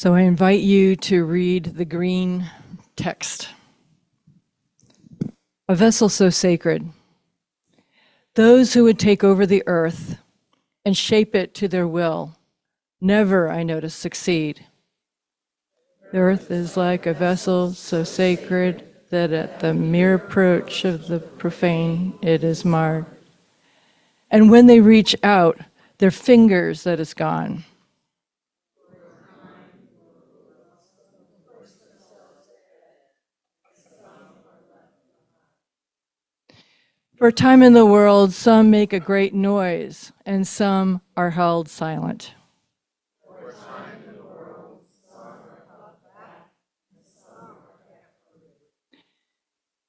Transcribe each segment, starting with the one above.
So I invite you to read the green text. A vessel so sacred. Those who would take over the earth and shape it to their will never, I notice, succeed. The earth is like a vessel so sacred that at the mere approach of the profane it is marred. And when they reach out, their fingers that is gone. For a time in the world, some make a great noise, and some are held silent.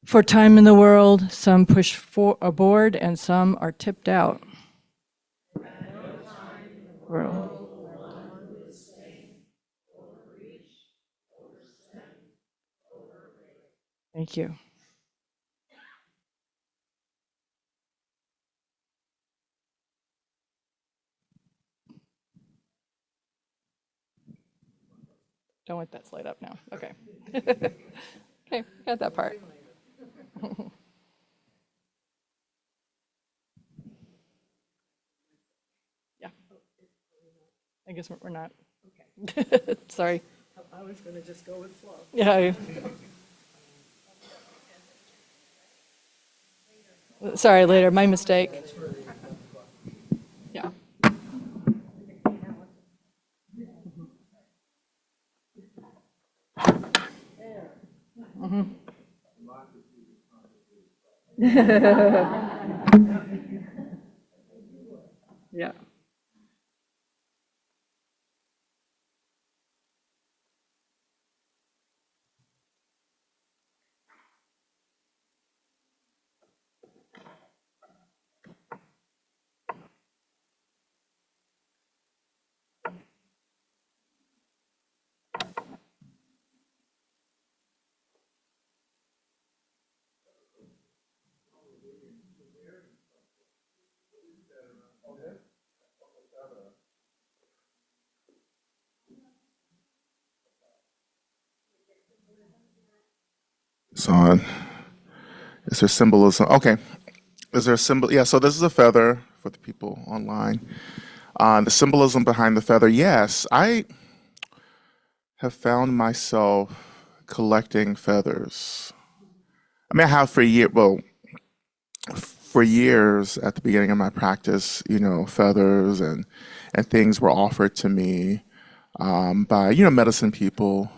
For time in the world, some push aboard, and some are tipped out. World. Thank you. Don't want that slide up now. Okay. Okay, got that part. Yeah. I guess we're not. Okay. Sorry. I was going to just go with flow. Yeah. Sorry, later. My mistake. Yeah. Mm-hmm. Yeah. It's on. Is there symbolism? Okay. Is there a symbol? Yeah, so this is a feather for the people online. The symbolism behind the feather, yes. I have found myself collecting feathers. I mean, I have for years at the beginning of my practice, feathers and things were offered to me by, medicine people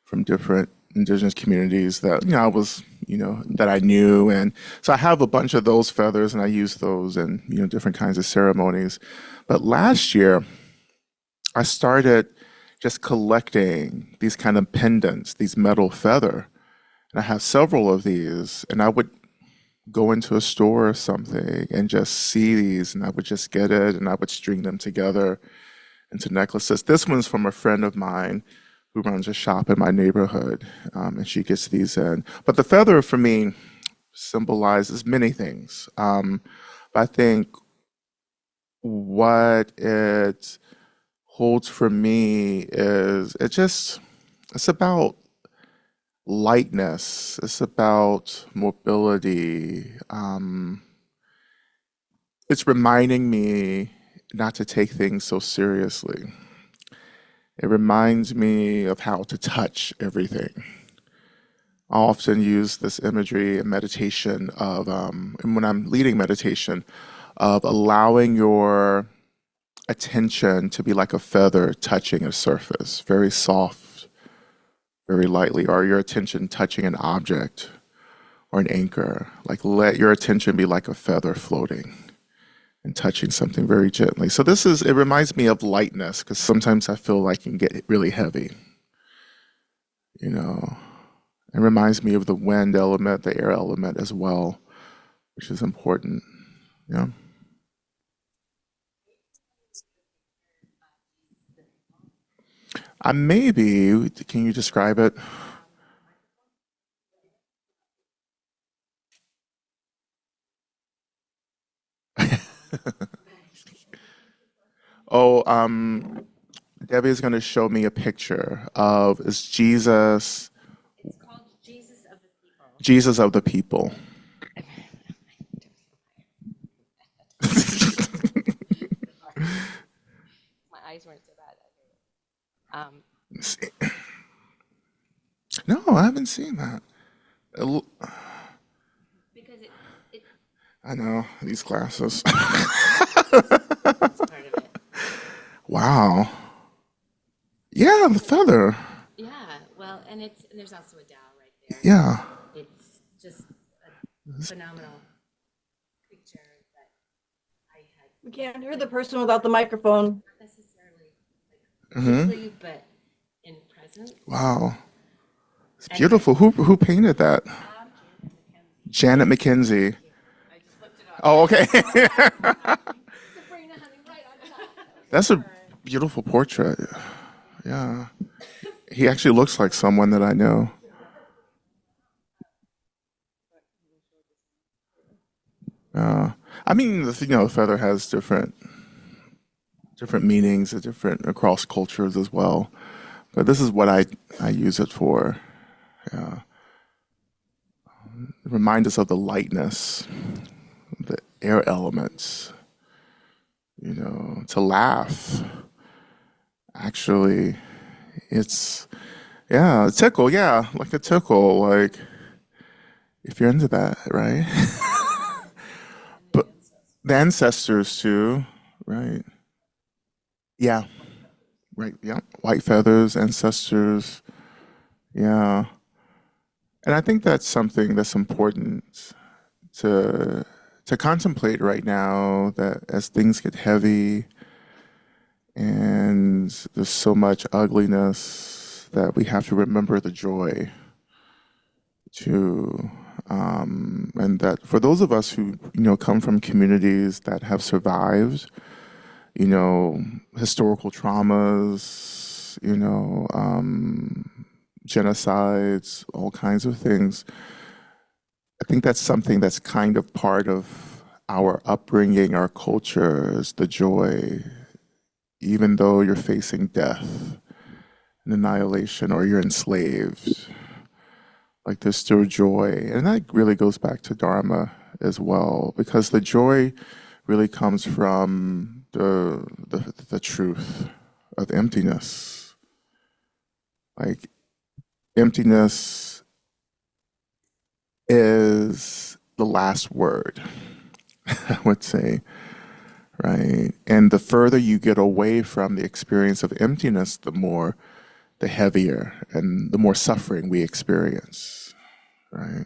from different indigenous communities that that I knew, and so I have a bunch of those feathers, and I use those in different kinds of ceremonies. But last year, I started just collecting these kind of pendants, these metal feather, and I have several of these, and I would go into a store or something and just see these, and I would just get it, and I would string them together into necklaces. This one's from a friend of mine who runs a shop in my neighborhood, and she gets these in. But the feather for me symbolizes many things. I think what it holds for me is it's about lightness. It's about mobility. It's reminding me not to take things so seriously. It reminds me of how to touch everything. I often use this imagery in meditation and when I'm leading meditation, of allowing your attention to be like a feather touching a surface, very soft, very lightly, or your attention touching an object or an anchor. Like let your attention be like a feather floating and touching something very gently. So it reminds me of lightness, because sometimes I feel like it can get really heavy. It reminds me of the wind element, the air element as well, which is important. Yeah. Maybe, can you describe it? Oh, Debbie is going to show me a picture of is Jesus. It's called Jesus of the People. Jesus of the people. My eyes weren't so bad. Let's see. No, I haven't seen that. Because it I know these glasses. it's part of it. Wow. Yeah, the feather. Yeah, well, and there's also a Tao right there. Yeah. It's just a phenomenal picture that I had We can't hear the person without the microphone. not necessarily Hmm. physically, but in presence. Wow. It's beautiful. Who painted that? Janet McKenzie. Oh, okay. Sabrina, honey, right on top. That's a beautiful portrait. Yeah. He actually looks like someone that I know. I mean, the feather has different meanings, different across cultures as well. But this is what I use it for. Yeah. Remind us of the lightness, the air elements. To laugh. Actually, it's a tickle. Yeah, like a tickle. Like if you're into that, right? But the ancestors too, right? Yeah, right. Yeah, white feathers, ancestors. Yeah, and I think that's something that's important to contemplate right now. That as things get heavy and there's so much ugliness, that we have to remember the joy too. And that for those of us who come from communities that have survived historical traumas, genocides, all kinds of things, I think that's something that's kind of part of our upbringing, our culture, is the joy, even though you're facing death and annihilation or you're enslaved. Like there's still joy. And that really goes back to Dharma as well, because the joy really comes from the truth of emptiness. Like emptiness is the last word, I would say, right? And the further you get away from the experience of emptiness, the heavier and the more suffering we experience, right?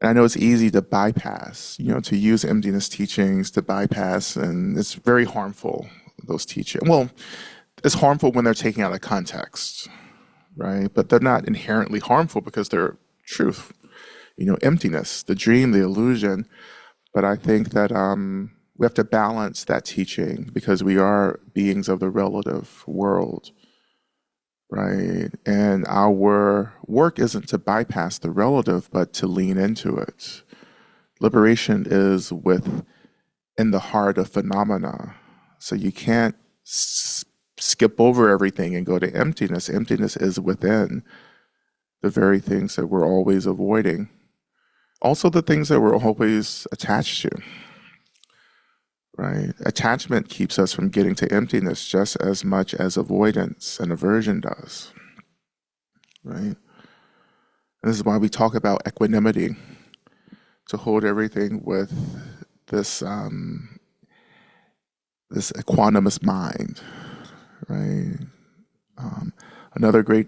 And I know it's easy to bypass, to use emptiness teachings to bypass, and it's very harmful, those teachings. Well, it's harmful when they're taken out of context, right? But they're not inherently harmful because they're truth, emptiness, the dream, the illusion. But I think that we have to balance that teaching because we are beings of the relative world, right? And our work isn't to bypass the relative, but to lean into it. Liberation is in the heart of phenomena. So you can't skip over everything and go to emptiness. Emptiness is within the very things that we're always avoiding. Also the things that we're always attached to, right? Attachment keeps us from getting to emptiness just as much as avoidance and aversion does, right? And this is why we talk about equanimity, to hold everything with this this equanimous mind, right? Another great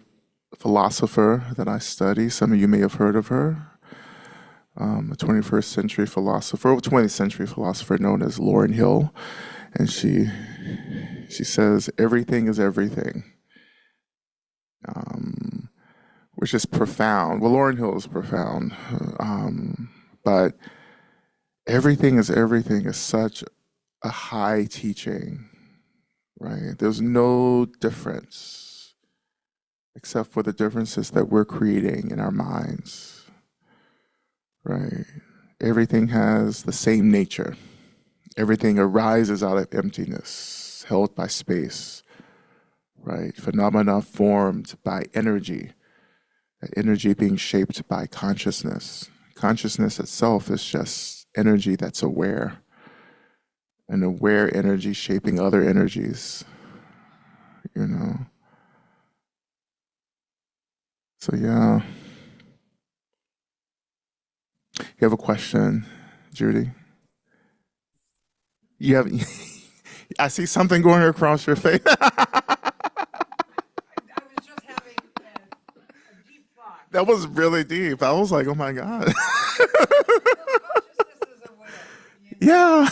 philosopher that I study, some of you may have heard of her, a 21st century philosopher, 20th century philosopher known as Lauryn Hill, and she says everything is everything, which is profound. Well, Lauryn Hill is profound, but everything is everything is such a high teaching, right? There's no difference except for the differences that we're creating in our minds, right? Everything has the same nature. Everything arises out of emptiness, held by space, right? Phenomena formed by energy, that energy being shaped by consciousness. Consciousness itself is just energy that's aware, an aware energy shaping other energies, you know? So, yeah. You have a question, Judy? You have, I see something going across your face. I was just having a deep thought. That was really deep. I was like, oh my God. Consciousness is aware. Yeah. And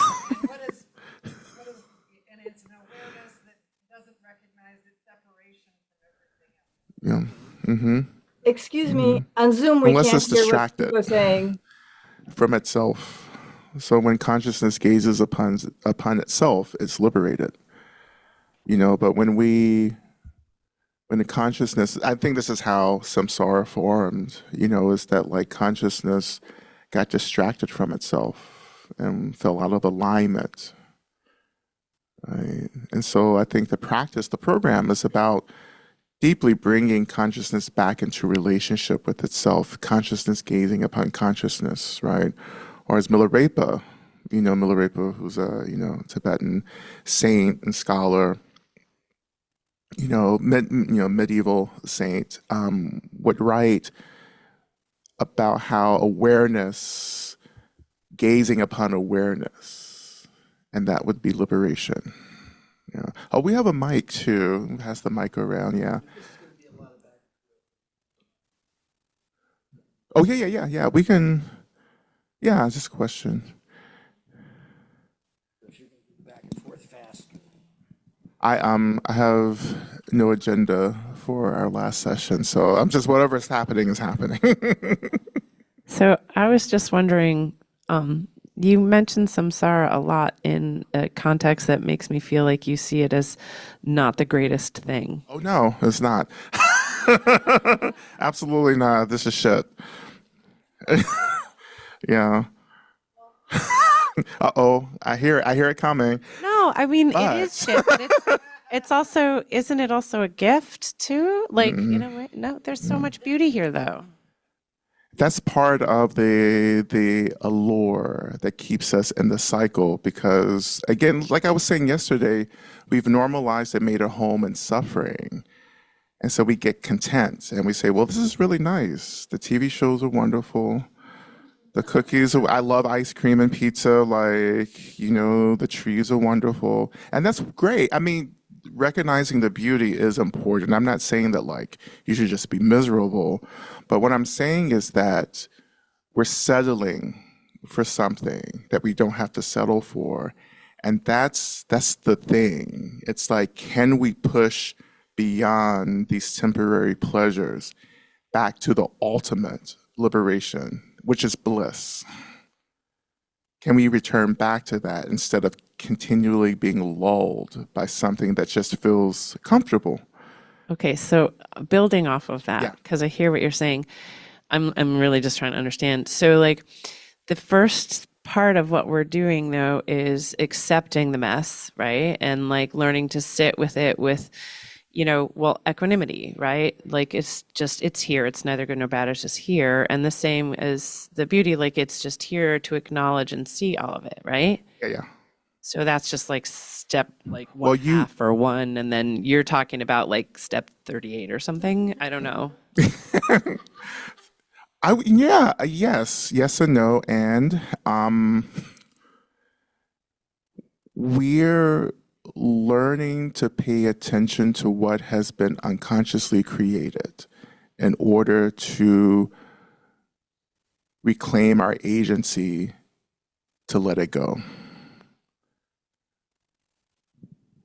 and it's an awareness that doesn't recognize its separation from everything else. Yeah. Mm-hmm. Excuse me, on Zoom, we Unless can't it's hear what distracted. people are saying. From itself. So when consciousness gazes upon itself, it's liberated. You know, but when the consciousness, I think this is how samsara formed, you know, is that like consciousness got distracted from itself and fell out of alignment. Right? And so I think the program is about deeply bringing consciousness back into relationship with itself, consciousness gazing upon consciousness, right? Or as Milarepa, who's a, Tibetan saint and scholar, medieval saint, would write about how awareness, gazing upon awareness, and that would be liberation. Yeah. Oh, we have a mic too. Pass the mic around. Yeah. Oh, yeah. We can. Yeah, just a question. I have no agenda for our last session, so I'm just whatever's happening is happening. So I was just wondering, you mentioned samsara a lot in a context that makes me feel like you see it as not the greatest thing. Oh no, it's not. Absolutely not. This is shit. Yeah. Uh-oh. I hear it coming. No, I mean, it is But- shit, but it's also, isn't it also a gift too? Like, in a way, no, there's so much beauty here though. That's part of the allure that keeps us in the cycle because, again, like I was saying yesterday, we've normalized and made a home in suffering. And so we get content and we say, well, this is really nice. The TV shows are wonderful. The cookies, I love ice cream and pizza. Like, the trees are wonderful. And that's great. I mean, recognizing the beauty is important. I'm not saying that like you should just be miserable, but what I'm saying is that we're settling for something that we don't have to settle for. And that's the thing. It's like, can we push beyond these temporary pleasures back to the ultimate liberation, which is bliss? Can we return back to that instead of continually being lulled by something that just feels comfortable? Okay, so building off of Yeah. that, because I hear what you're saying, I'm really just trying to understand. So like the first part of what we're doing though is accepting the mess, right? And like learning to sit with it with, equanimity, right? Like it's here. It's neither good nor bad. It's just here. And the same as the beauty, like it's just here to acknowledge and see all of it, right? Yeah. So that's just like step like Well, one half or one, and then you're talking about like step 38 or something. I don't know. Yes and no. And we're learning to pay attention to what has been unconsciously created in order to reclaim our agency to let it go.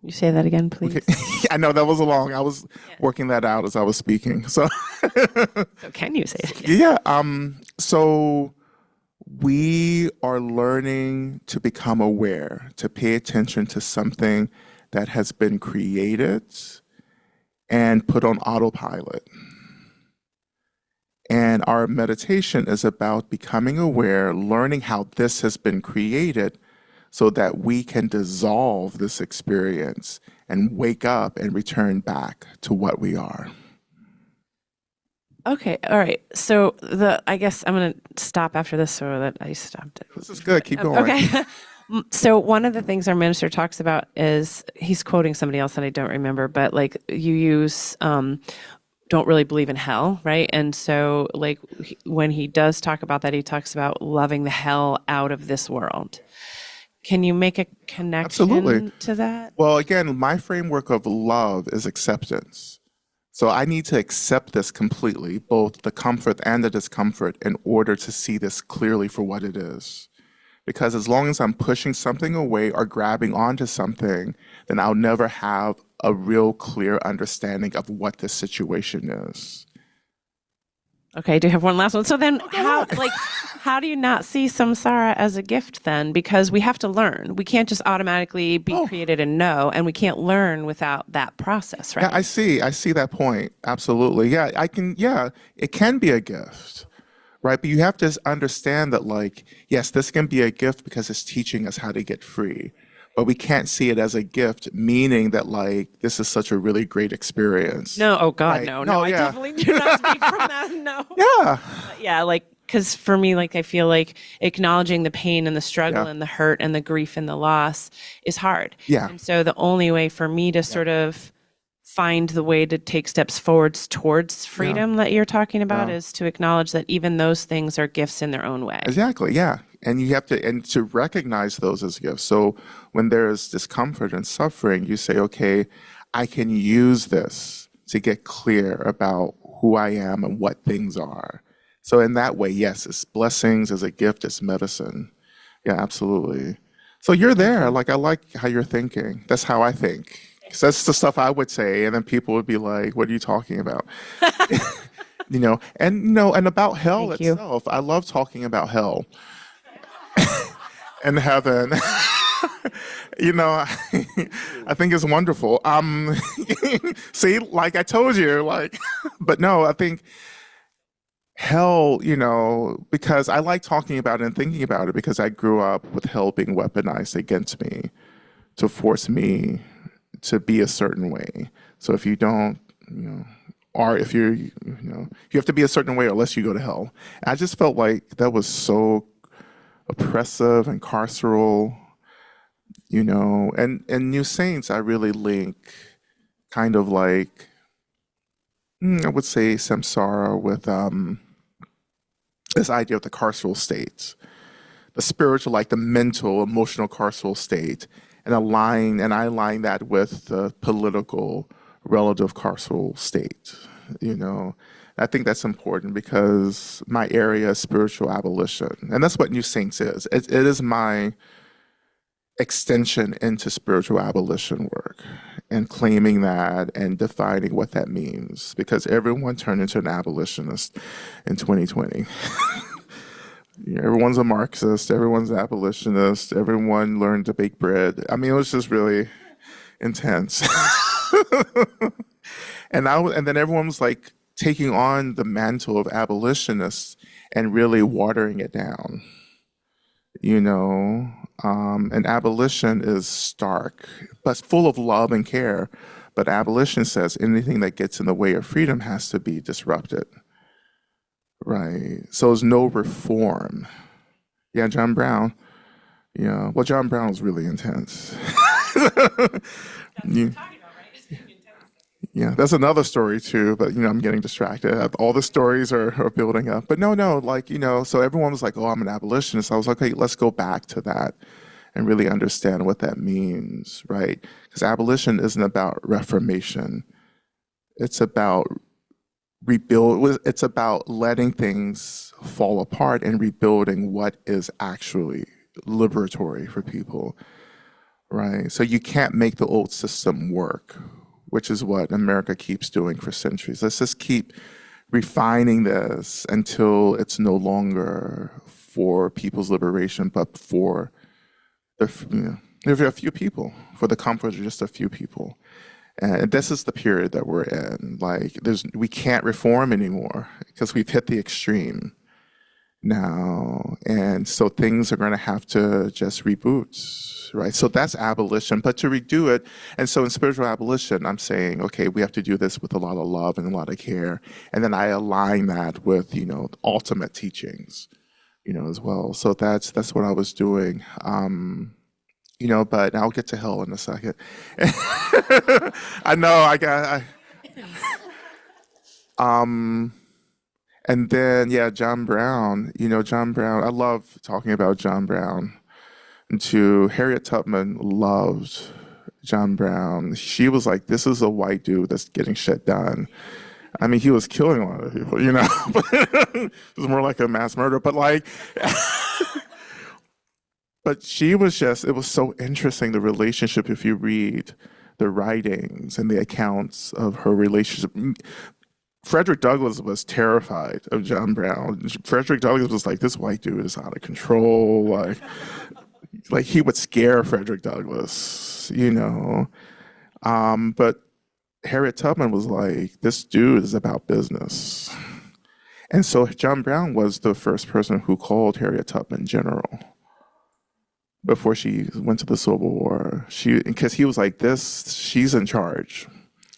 You say that again, please. Okay. I know that was I was working that out as I was speaking. So So can you say it again? yeah, so we are learning to become aware, to pay attention to something that has been created and put on autopilot. And our meditation is about becoming aware, learning how this has been created so that we can dissolve this experience and wake up and return back to what we are. Okay, all right. So I guess I'm going to stop after this so that I stopped it. This is good. Keep going. Okay. So one of the things our minister talks about is he's quoting somebody else that I don't remember, but like you use don't really believe in hell, right? And so like when he does talk about that, he talks about loving the hell out of this world. Can you make a connection Absolutely. to that? Well, again, my framework of love is acceptance. So I need to accept this completely, both the comfort and the discomfort, in order to see this clearly for what it is. Because as long as I'm pushing something away or grabbing onto something, then I'll never have a real clear understanding of what this situation is. Okay, I do have one last one. So then how do you not see samsara as a gift then? Because we have to learn. We can't just automatically be created and know, and we can't learn without that process, right? Yeah, I see that point. Absolutely. Yeah, it can be a gift. Right, but you have to understand that, like, yes, this can be a gift because it's teaching us how to get free, but we can't see it as a gift, meaning that, like, this is such a really great experience. No, oh God, Right. no, No, I yeah. definitely do not speak from that, no. Yeah, Yeah, like, because for me, like, I feel like acknowledging the pain and the struggle Yeah. and the hurt and the grief and the loss is hard. Yeah. And so the only way for me to sort of find the way to take steps forwards towards freedom that you're talking about is to acknowledge that even those things are gifts in their own way. exactly. Yeah, and you have to recognize those as gifts. So when there's discomfort and suffering, you say, okay, I can use this to get clear about who I am and what things are. So in that way, yes, it's blessings, it's a gift, it's medicine. Yeah, absolutely. So you're there. Like, I like how you're thinking. That's how I think. 'Cause that's the stuff I would say, and then people would be like, "What are you talking about?" And about hell Thank you. itself. I love talking about hell and heaven. I think it's wonderful. See, like I told you, like, but no, I think hell, because I like talking about it and thinking about it because I grew up with hell being weaponized against me to force me to be a certain way. So if you don't, or if you have to be a certain way or else you go to hell. And I just felt like that was so oppressive and carceral, and New Saints, I really link kind of like, I would say samsara with this idea of the carceral state, the spiritual, like the mental, emotional carceral state, and I align that with the political relative carceral state. I think that's important because my area is spiritual abolition, and that's what New Saints is. It is my extension into spiritual abolition work and claiming that and defining what that means, because everyone turned into an abolitionist in 2020. Everyone's a Marxist, everyone's an abolitionist, everyone learned to bake bread. I mean, it was just really intense. And then everyone was like taking on the mantle of abolitionists and really watering it down. And abolition is stark, but full of love and care. But abolition says anything that gets in the way of freedom has to be disrupted. Right. So there's no reform. Yeah, John Brown. Yeah. Well, John Brown was really intense. Yeah, that's another story too, but I'm getting distracted. All the stories are building up. But no, like, so everyone was like, oh, I'm an abolitionist. I was like, okay, let's go back to that and really understand what that means, right? Because abolition isn't about reformation. It's about it's about letting things fall apart and rebuilding what is actually liberatory for people, right? So you can't make the old system work, which is what America keeps doing for centuries. Let's just keep refining this until it's no longer for people's liberation, but for a few people, for the comfort of just a few people. And this is the period that we're in. Like, we can't reform anymore because we've hit the extreme. now. And so things are going to have to just reboot, right? So that's abolition. But to redo it, and so in spiritual abolition, I'm saying, okay, we have to do this with a lot of love and a lot of care. And then I align that with, ultimate teachings, as well. So that's what I was doing. But I'll get to hell in a second. I know and then, yeah, John Brown, John Brown, I love talking about John Brown. And to Harriet Tubman loved John Brown. She was like, this is a white dude that's getting shit done. I mean, he was killing a lot of people, it was more like a mass murder, but but she was it was so interesting, the relationship, if you read the writings and the accounts of her relationship. Frederick Douglass was terrified of John Brown. Frederick Douglass was like, this white dude is out of control. Like he would scare Frederick Douglass, But Harriet Tubman was like, this dude is about business. And so John Brown was the first person who called Harriet Tubman general before she went to the Civil War. Because he was like, she's in charge.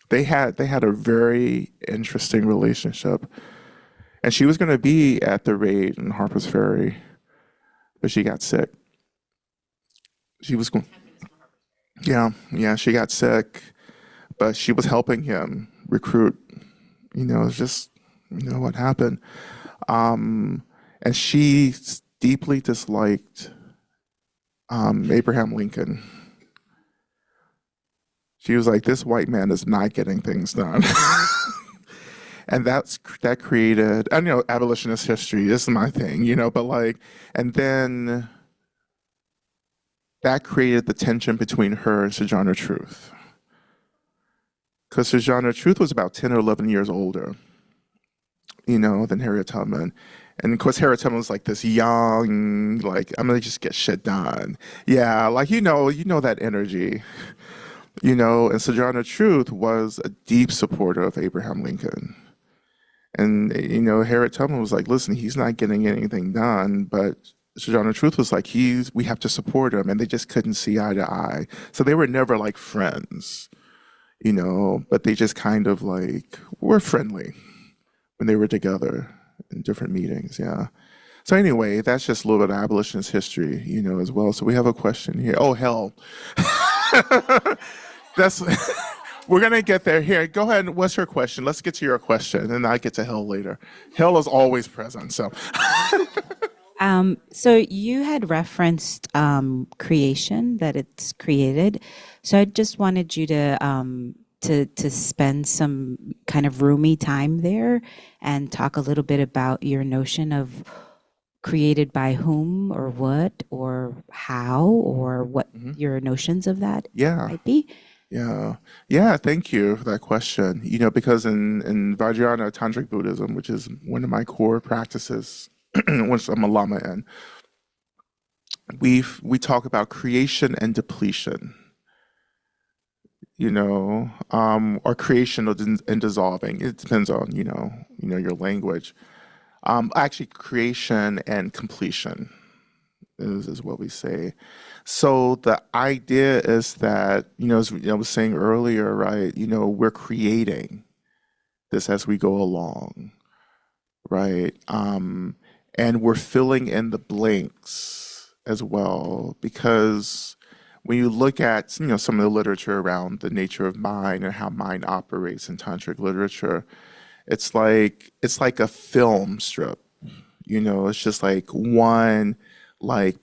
They had a very interesting relationship. And she was going to be at the raid in Harper's Ferry, but she got sick. She was going, yeah, she got sick, but she was helping him recruit. It's just, what happened. And she deeply disliked Abraham Lincoln. She was like, this white man is not getting things done. And that created, I know abolitionist history is my thing, but and then that created the tension between her and Sojourner Truth. Because Sojourner Truth was about 10 or 11 years older, than Harriet Tubman. And of course, Harriet Tubman was like this young, I'm gonna just get shit done. Yeah, that energy. And Sojourner Truth was a deep supporter of Abraham Lincoln. And, Harriet Tubman was like, listen, he's not getting anything done, but Sojourner Truth was like, we have to support him, and they just couldn't see eye to eye. So they were never like friends, but they just kind of were friendly when they were together in different meetings, yeah. So anyway, that's just a little bit of abolitionist history, as well. So we have a question here. Oh, hell. We're gonna get there. Here, go ahead. What's your question? Let's get to your question, and I get to hell later. Hell is always present. So, so you had referenced creation, that it's created. So I just wanted you to spend some kind of roomy time there and talk a little bit about your notion of created by whom or what or how or what your notions of that might be. Yeah. Thank you for that question. Because in Vajrayana Tantric Buddhism, which is one of my core practices, which I'm a Lama in, we talk about creation and depletion. Or creation and dissolving. It depends on your language. Actually, creation and completion is what we say. So the idea is that, as I was saying earlier, right, we're creating this as we go along, right? And we're filling in the blanks as well, because when you look at, some of the literature around the nature of mind and how mind operates in tantric literature, it's like a film strip, it's just like one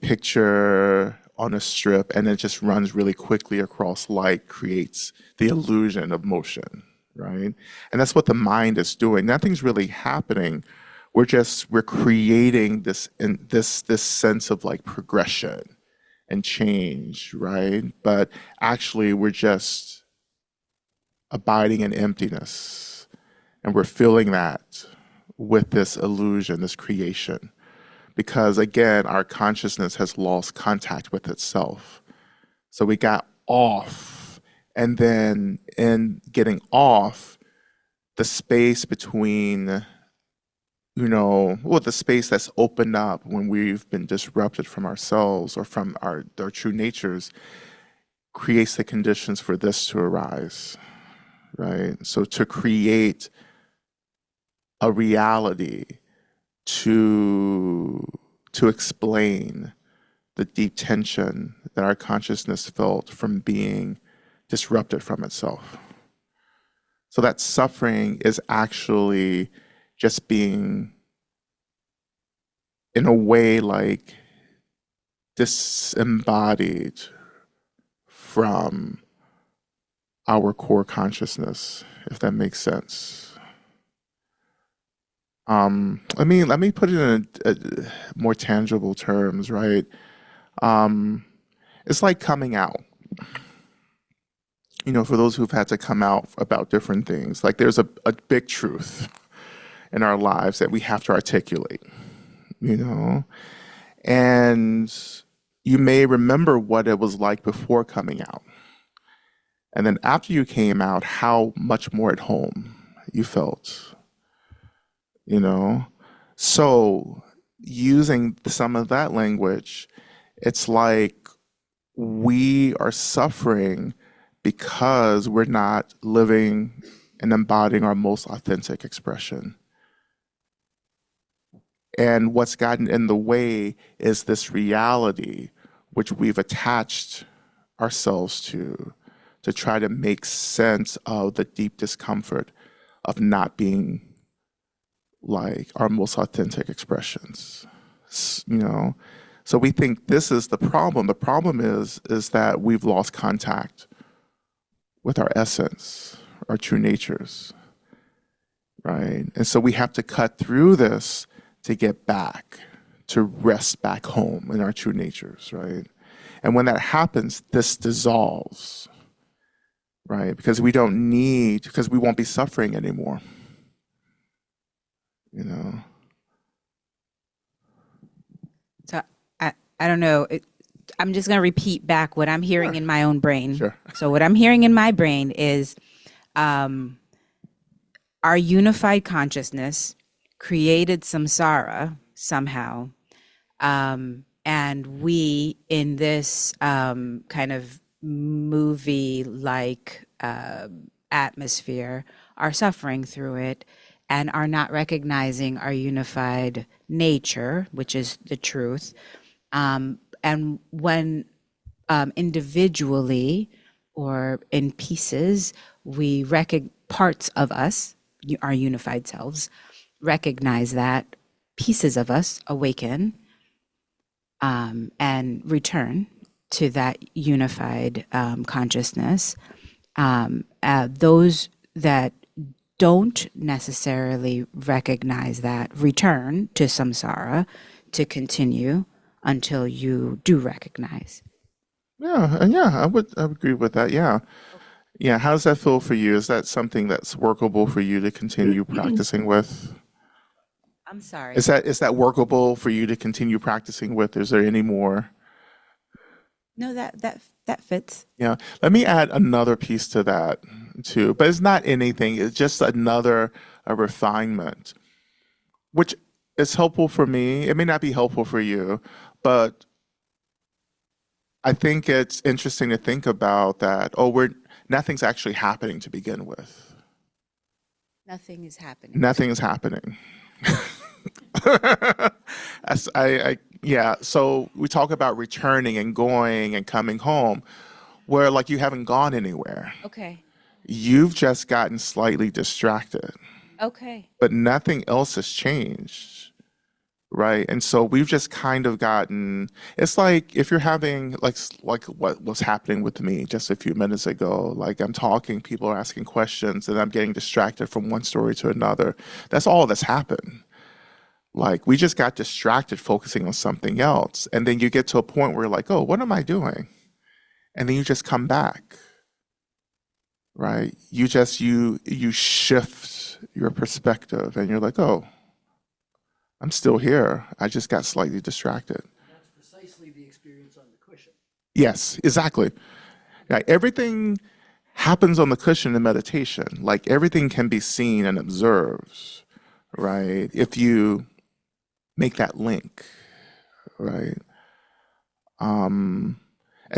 picture on a strip, and it just runs really quickly across light, creates the illusion of motion, right? And that's what the mind is doing. Nothing's really happening. We're creating this sense of progression and change, right? But actually we're just abiding in emptiness, and we're filling that with this illusion, this creation. Because again, our consciousness has lost contact with itself. So we got off, and then in getting off, the space between well, the space that's opened up when we've been disrupted from ourselves or from our true natures creates the conditions for this to arise, right? So to create a reality to explain the deep tension that our consciousness felt from being disrupted from itself. So that suffering is actually just being, in a way, like disembodied from our core consciousness, if that makes sense. Let me put it in more tangible terms, right? It's like coming out. For those who've had to come out about different things, like there's a big truth in our lives that we have to articulate, and you may remember what it was like before coming out. And then after you came out, how much more at home you felt, So using some of that language, it's like we are suffering because we're not living and embodying our most authentic expression. And what's gotten in the way is this reality which we've attached ourselves to try to make sense of the deep discomfort of not being like our most authentic expressions. So we think this is the problem. The problem is that we've lost contact with our essence, our true natures, right? And so we have to cut through this to get back, to rest back home in our true natures, right? And when that happens, this dissolves, right? Because we won't be suffering anymore, So I don't know. I'm just going to repeat back what I'm hearing in my own brain. Sure. So what I'm hearing in my brain is our unified consciousness created samsara somehow. And we, in this kind of movie-like atmosphere, are suffering through it and are not recognizing our unified nature, which is the truth. And when individually or in pieces, we parts of us, our unified selves, recognize that pieces of us awaken and return to that unified consciousness. Those that don't necessarily recognize that return to samsara to continue until you do recognize. Yeah, I would agree with that. Yeah. Yeah, how does that feel for you? Is that something that's workable for you to continue practicing with? I'm sorry. Is that workable for you to continue practicing with? Is there any more? No, that fits. Yeah. Let me add another piece to that too, but it's not anything. It's just a refinement, which is helpful for me. It may not be helpful for you, but I think it's interesting to think about that. Nothing's actually happening to begin with. Nothing is happening. Nothing is happening. So we talk about returning and going and coming home, where like you haven't gone anywhere. Okay. You've just gotten slightly distracted, Okay. but nothing else has changed, right? And so we've just kind of gotten, it's like if you're having like what was happening with me just a few minutes ago, like I'm talking, people are asking questions, and I'm getting distracted from one story to another. That's all that's happened. Like we just got distracted focusing on something else. And then you get to a point where you're like, oh, what am I doing? And then you just come back, right? You shift your perspective and you're like, oh, I'm still here. I just got slightly distracted. That's precisely the experience on the cushion. Yes, exactly. Like everything happens on the cushion in meditation. Like everything can be seen and observed, right? If you make that link, right? And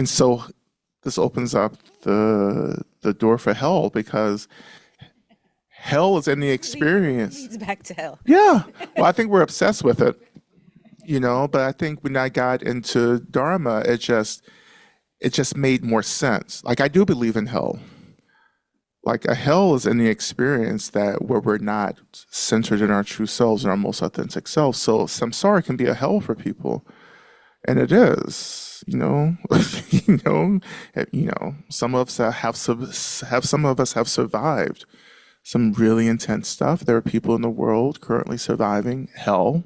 so this opens up the door for hell, because hell is in the experience. Leads back to hell. Yeah. Well, I think we're obsessed with it, but I think when I got into Dharma, it just made more sense. Like, I do believe in hell. Like, a hell is in the experience where we're not centered in our true selves and our most authentic selves. So samsara can be a hell for people. And it is, some of us have survived some really intense stuff. There are people in the world currently surviving hell.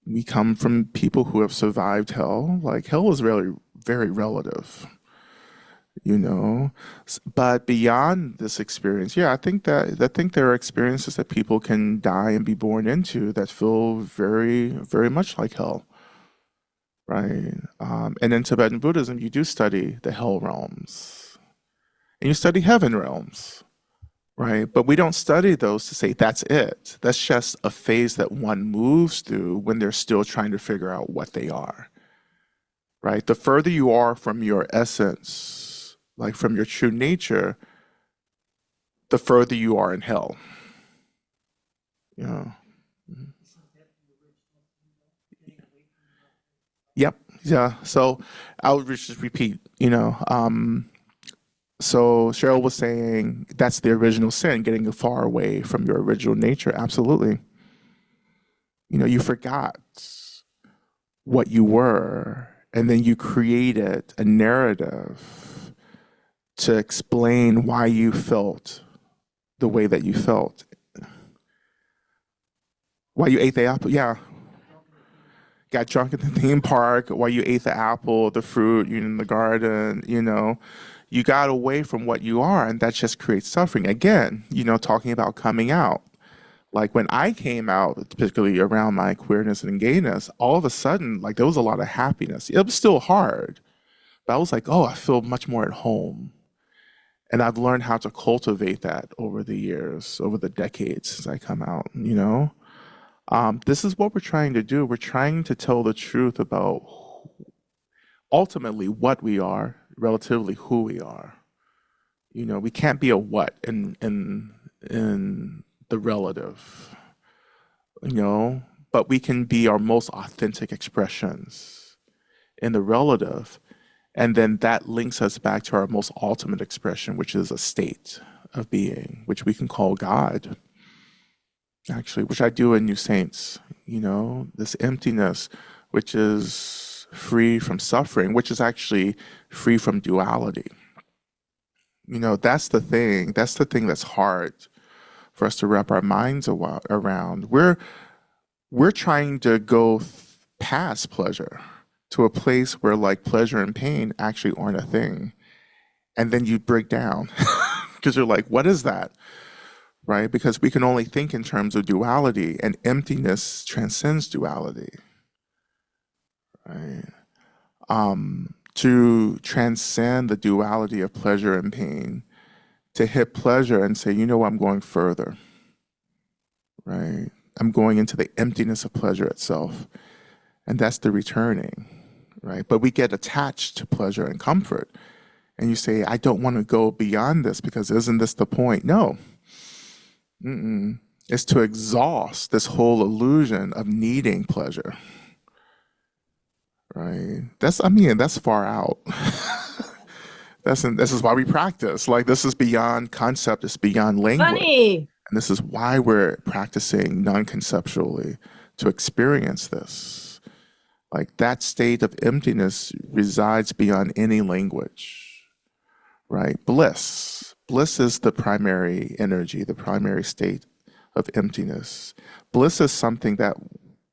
We come from people who have survived hell. Like, hell is really very relative, But beyond this experience, I think there are experiences that people can die and be born into that feel very, very much like hell. Right. And in Tibetan Buddhism, you do study the hell realms and you study heaven realms, right? But we don't study those to say that's it. That's just a phase that one moves through when they're still trying to figure out what they are, right? The further you are from your essence, like from your true nature, the further you are in hell. Yeah. Yep. Yeah. So I'll just repeat, so Cheryl was saying that's the original sin, getting far away from your original nature. Absolutely. You forgot what you were, and then you created a narrative to explain why you felt the way that you felt. Why you ate the apple. Yeah. Got drunk at the theme park while you ate the apple, the fruit, in the garden, you got away from what you are, and that just creates suffering. Again, talking about coming out. Like, when I came out, particularly around my queerness and gayness, all of a sudden, like, there was a lot of happiness. It was still hard, but I was like, oh, I feel much more at home. And I've learned how to cultivate that over the years, over the decades since I come out, This is what we're trying to do. We're trying to tell the truth about ultimately what we are, relatively who we are. We can't be a what in the relative, but we can be our most authentic expressions in the relative. And then that links us back to our most ultimate expression, which is a state of being, which we can call God. Actually, which I do in New Saints, this emptiness, which is free from suffering, which is actually free from duality. That's the thing that's hard for us to wrap our minds around. We're trying to go past pleasure to a place where, like, pleasure and pain actually aren't a thing. And then you break down because you're like, what is that? Right? Because we can only think in terms of duality, and emptiness transcends duality. Right? To transcend the duality of pleasure and pain, to hit pleasure and say, I'm going further. Right? I'm going into the emptiness of pleasure itself. And that's the returning. Right? But we get attached to pleasure and comfort. And you say, I don't want to go beyond this, because isn't this the point? No. It's to exhaust this whole illusion of needing pleasure. Right? That's far out. This is why we practice. Like, this is beyond concept, it's beyond language. Funny. And this is why we're practicing non-conceptually, to experience this. Like, that state of emptiness resides beyond any language. Right? Bliss. Bliss is the primary energy, the primary state of emptiness. Bliss is something that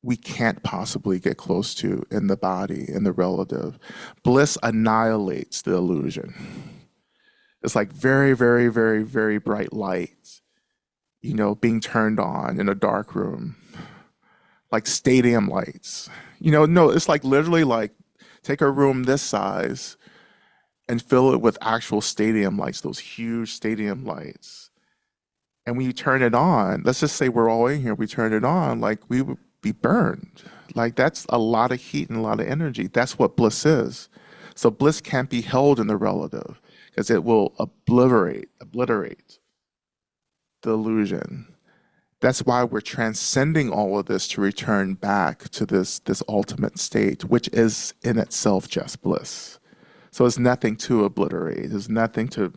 we can't possibly get close to in the body, in the relative. Bliss annihilates the illusion. It's like very, very, very, very bright light, being turned on in a dark room, like stadium lights. No, it's like literally like take a room this size and fill it with actual stadium lights, those huge stadium lights. And when you turn it on, let's just say we're all in here, we turn it on, like we would be burned. Like that's a lot of heat and a lot of energy. That's what bliss is. So bliss can't be held in the relative because it will obliterate the illusion. That's why we're transcending all of this to return back to this ultimate state, which is in itself just bliss. So it's nothing to obliterate. There's nothing to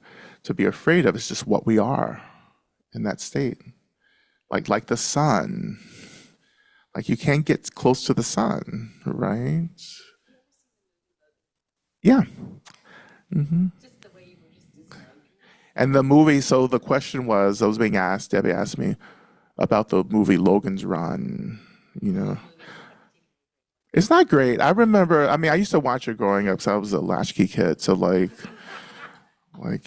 be afraid of. It's just what we are in that state. Like the sun. Like you can't get close to the sun, right? Yeah. hmm And the movie, so the question was, I was being asked, Debbie asked me about the movie Logan's Run, you know. It's not great. I remember, I mean, I used to watch it growing up, so I was a latchkey kid. So like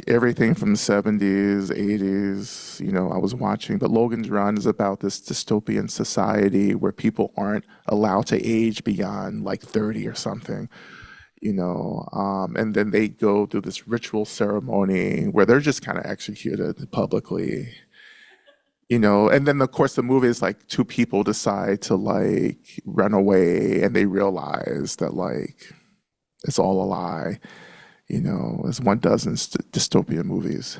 everything from the 70s, 80s, you know, I was watching. But Logan's Run is about this dystopian society where people aren't allowed to age beyond like 30 or something, you know. And then they go through this ritual ceremony where they're just kind of executed publicly, you know. And then of course the movie is like two people decide to like run away and they realize that like it's all a lie, you know, as one does in dystopian movies.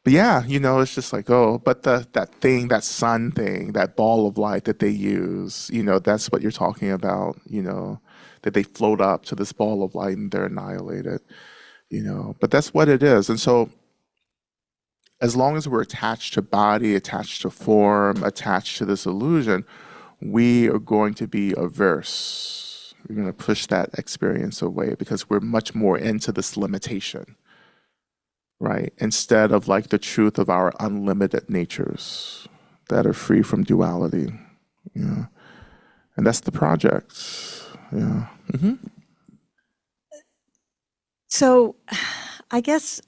But yeah, you know, it's just like, oh, but that sun thing, that ball of light that they use, you know, that's what you're talking about, you know, that they float up to this ball of light and they're annihilated, you know, but that's what it is. And so as long as we're attached to body, attached to form, attached to this illusion, we are going to be averse. We're going to push that experience away because we're much more into this limitation, right? Instead of like the truth of our unlimited natures that are free from duality. Yeah. And that's the project. Yeah. Mm-hmm. So I guess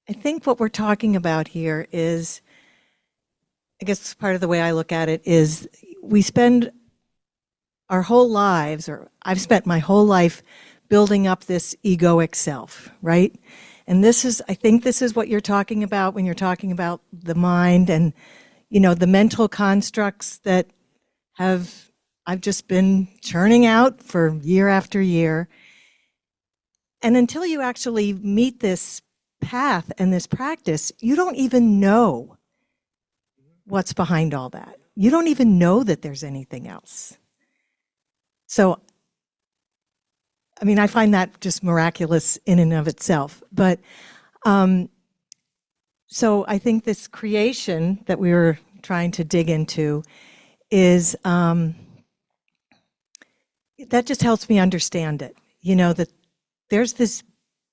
I think what we're talking about here is, I guess part of the way I look at it is we spend our whole lives, or I've spent my whole life building up this egoic self, right? And this is, I think this is what you're talking about when you're talking about the mind and, you know, the mental constructs that I've just been churning out for year after year. And until you actually meet this path and this practice, you don't even know what's behind all that. You don't even know that there's anything else. So, I mean, I find that just miraculous in and of itself. But so I think this creation that we were trying to dig into is that just helps me understand it. You know, that there's this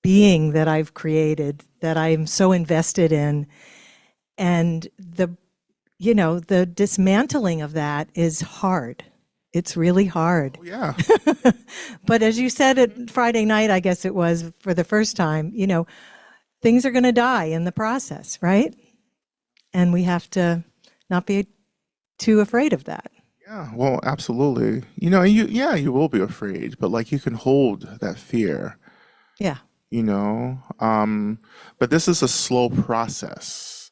being that I've created that I'm so invested in, and the dismantling of that is hard. It's really hard. Oh, yeah. But as you said it Friday night, I guess it was, for the first time, you know, things are going to die in the process, right? And we have to not be too afraid of that. Yeah, well, absolutely. You know, you will be afraid, but like you can hold that fear, Yeah. you know. But this is a slow process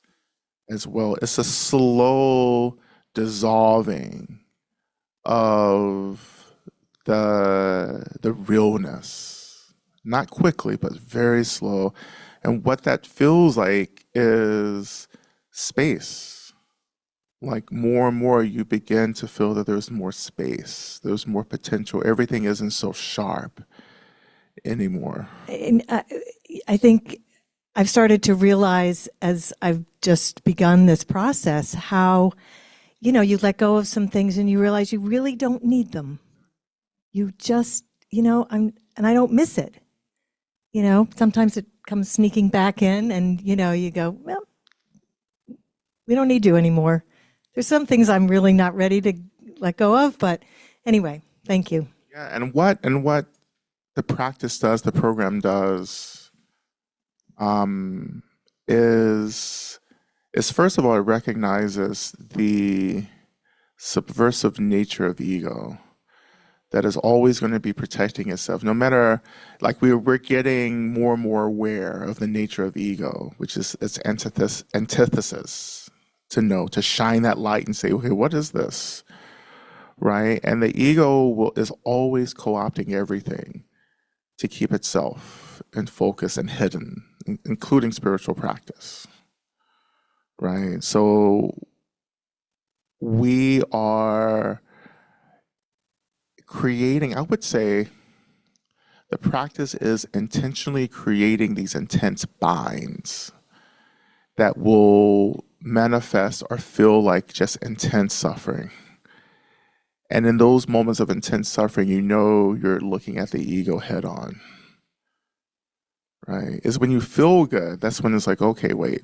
as well. It's a slow dissolving of the realness, not quickly, but very slow. And what that feels like is space. Like more and more you begin to feel that there's more space, there's more potential. Everything isn't so sharp anymore. And I think I've started to realize as I've just begun this process how, you know, you let go of some things and you realize you really don't need them. You just, you know, and I don't miss it. You know, sometimes it comes sneaking back in and, you know, you go, well, we don't need you anymore. There's some things I'm really not ready to let go of, but anyway, thank you. Yeah, and what the practice does, the program does, is first of all, it recognizes the subversive nature of ego. that is always going to be protecting itself, no matter, like we're getting more and more aware of the nature of ego, which is its antithesis, to know, to shine that light and say, okay, what is this? Right? And the ego is always co-opting everything to keep itself in focus and hidden, including spiritual practice. Right? So we are creating, I would say, the practice is intentionally creating these intense binds that will manifest or feel like just intense suffering. And in those moments of intense suffering, you know you're looking at the ego head on. Right? Is when you feel good, that's when it's like, okay, wait.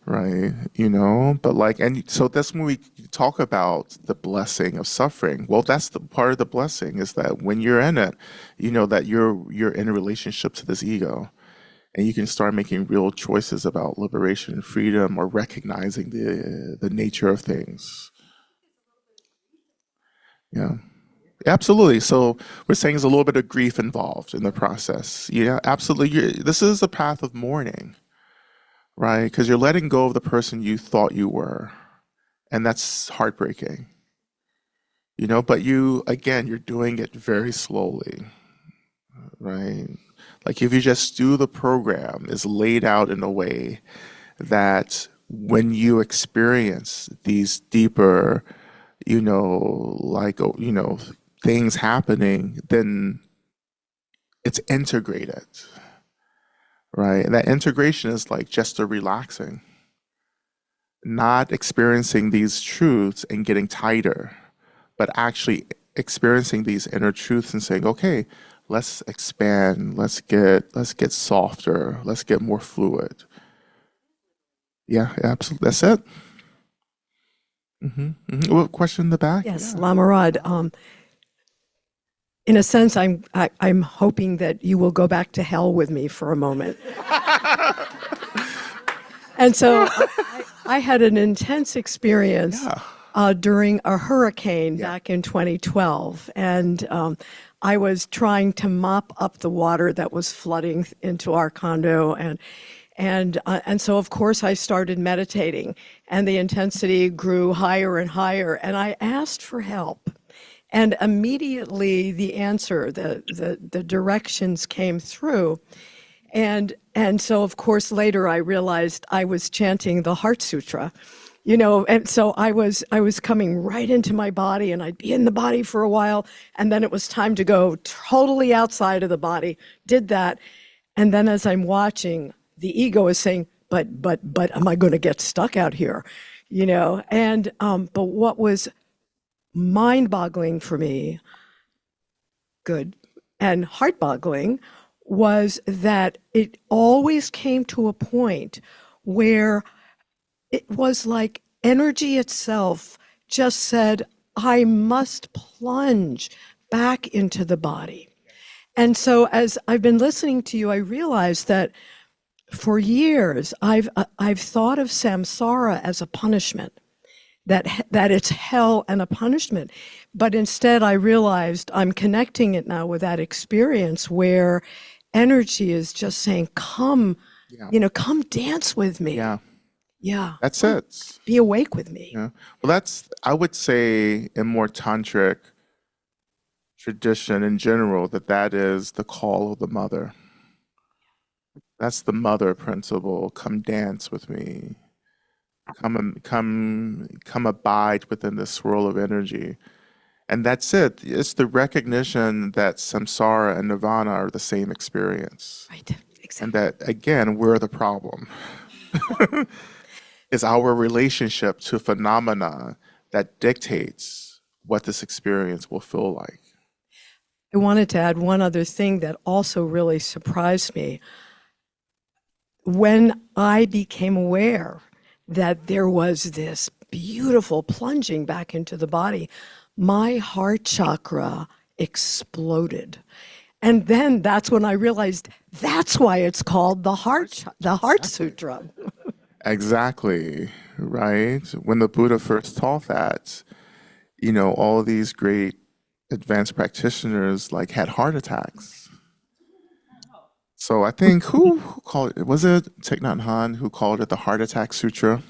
Right? You know, but like, and so that's when we talk about the blessing of suffering. Well, that's the part of the blessing, is that when you're in it, you know that you're in a relationship to this ego, and you can start making real choices about liberation and freedom, or recognizing the nature of things. Yeah. Absolutely. So we're saying there's a little bit of grief involved in the process. Yeah, absolutely. This is a path of mourning. Right? Because you're letting go of the person you thought you were. And that's heartbreaking. You know, but you're doing it very slowly. Right? Like if you just do the program, is laid out in a way that when you experience these deeper, things happening, then it's integrated. Right? And that integration is like just a relaxing, not experiencing these truths and getting tighter, but actually experiencing these inner truths and saying, okay, let's expand, let's get softer, let's get more fluid. Yeah, absolutely. That's it. Well, question in the back? Yes, Yeah. Lama Rod. In a sense, I'm hoping that you will go back to hell with me for a moment. And so I had an intense experience during a hurricane back in 2012, and I was trying to mop up the water that was flooding into our condo, and so of course I started meditating, and the intensity grew higher and higher, and I asked for help. And immediately the answer, the directions came through. And so, of course, later I realized I was chanting the Heart Sutra, and so I was coming right into my body, and I'd be in the body for a while, and then it was time to go totally outside of the body, did that. And then as I'm watching, the ego is saying, but am I going to get stuck out here? And but what was mind-boggling for me, good, and heart-boggling, was that it always came to a point where it was like energy itself just said, I must plunge back into the body. And so as I've been listening to you, I realized that for years I've thought of samsara as a punishment, that it's hell and a punishment. But instead I realized I'm connecting it now with that experience where energy is just saying, come, come dance with me. Yeah. Yeah. That's it. Be awake with me. Yeah. Well, I would say, in more tantric tradition in general, that is the call of the mother. That's the mother principle. Come dance with me. Come abide within this swirl of energy. And that's it. It's the recognition that samsara and nirvana are the same experience. Right. Exactly. And that, again, we're the problem. It's our relationship to phenomena that dictates what this experience will feel like. I wanted to add one other thing that also really surprised me. When I became aware that there was this beautiful plunging back into the body, my heart chakra exploded. And then that's when I realized that's why it's called the Heart Sutra. Exactly, right? When the Buddha first taught that, all of these great advanced practitioners like had heart attacks. So I think who called it? Was it Thich Nhat Hanh who called it the Heart Attack Sutra?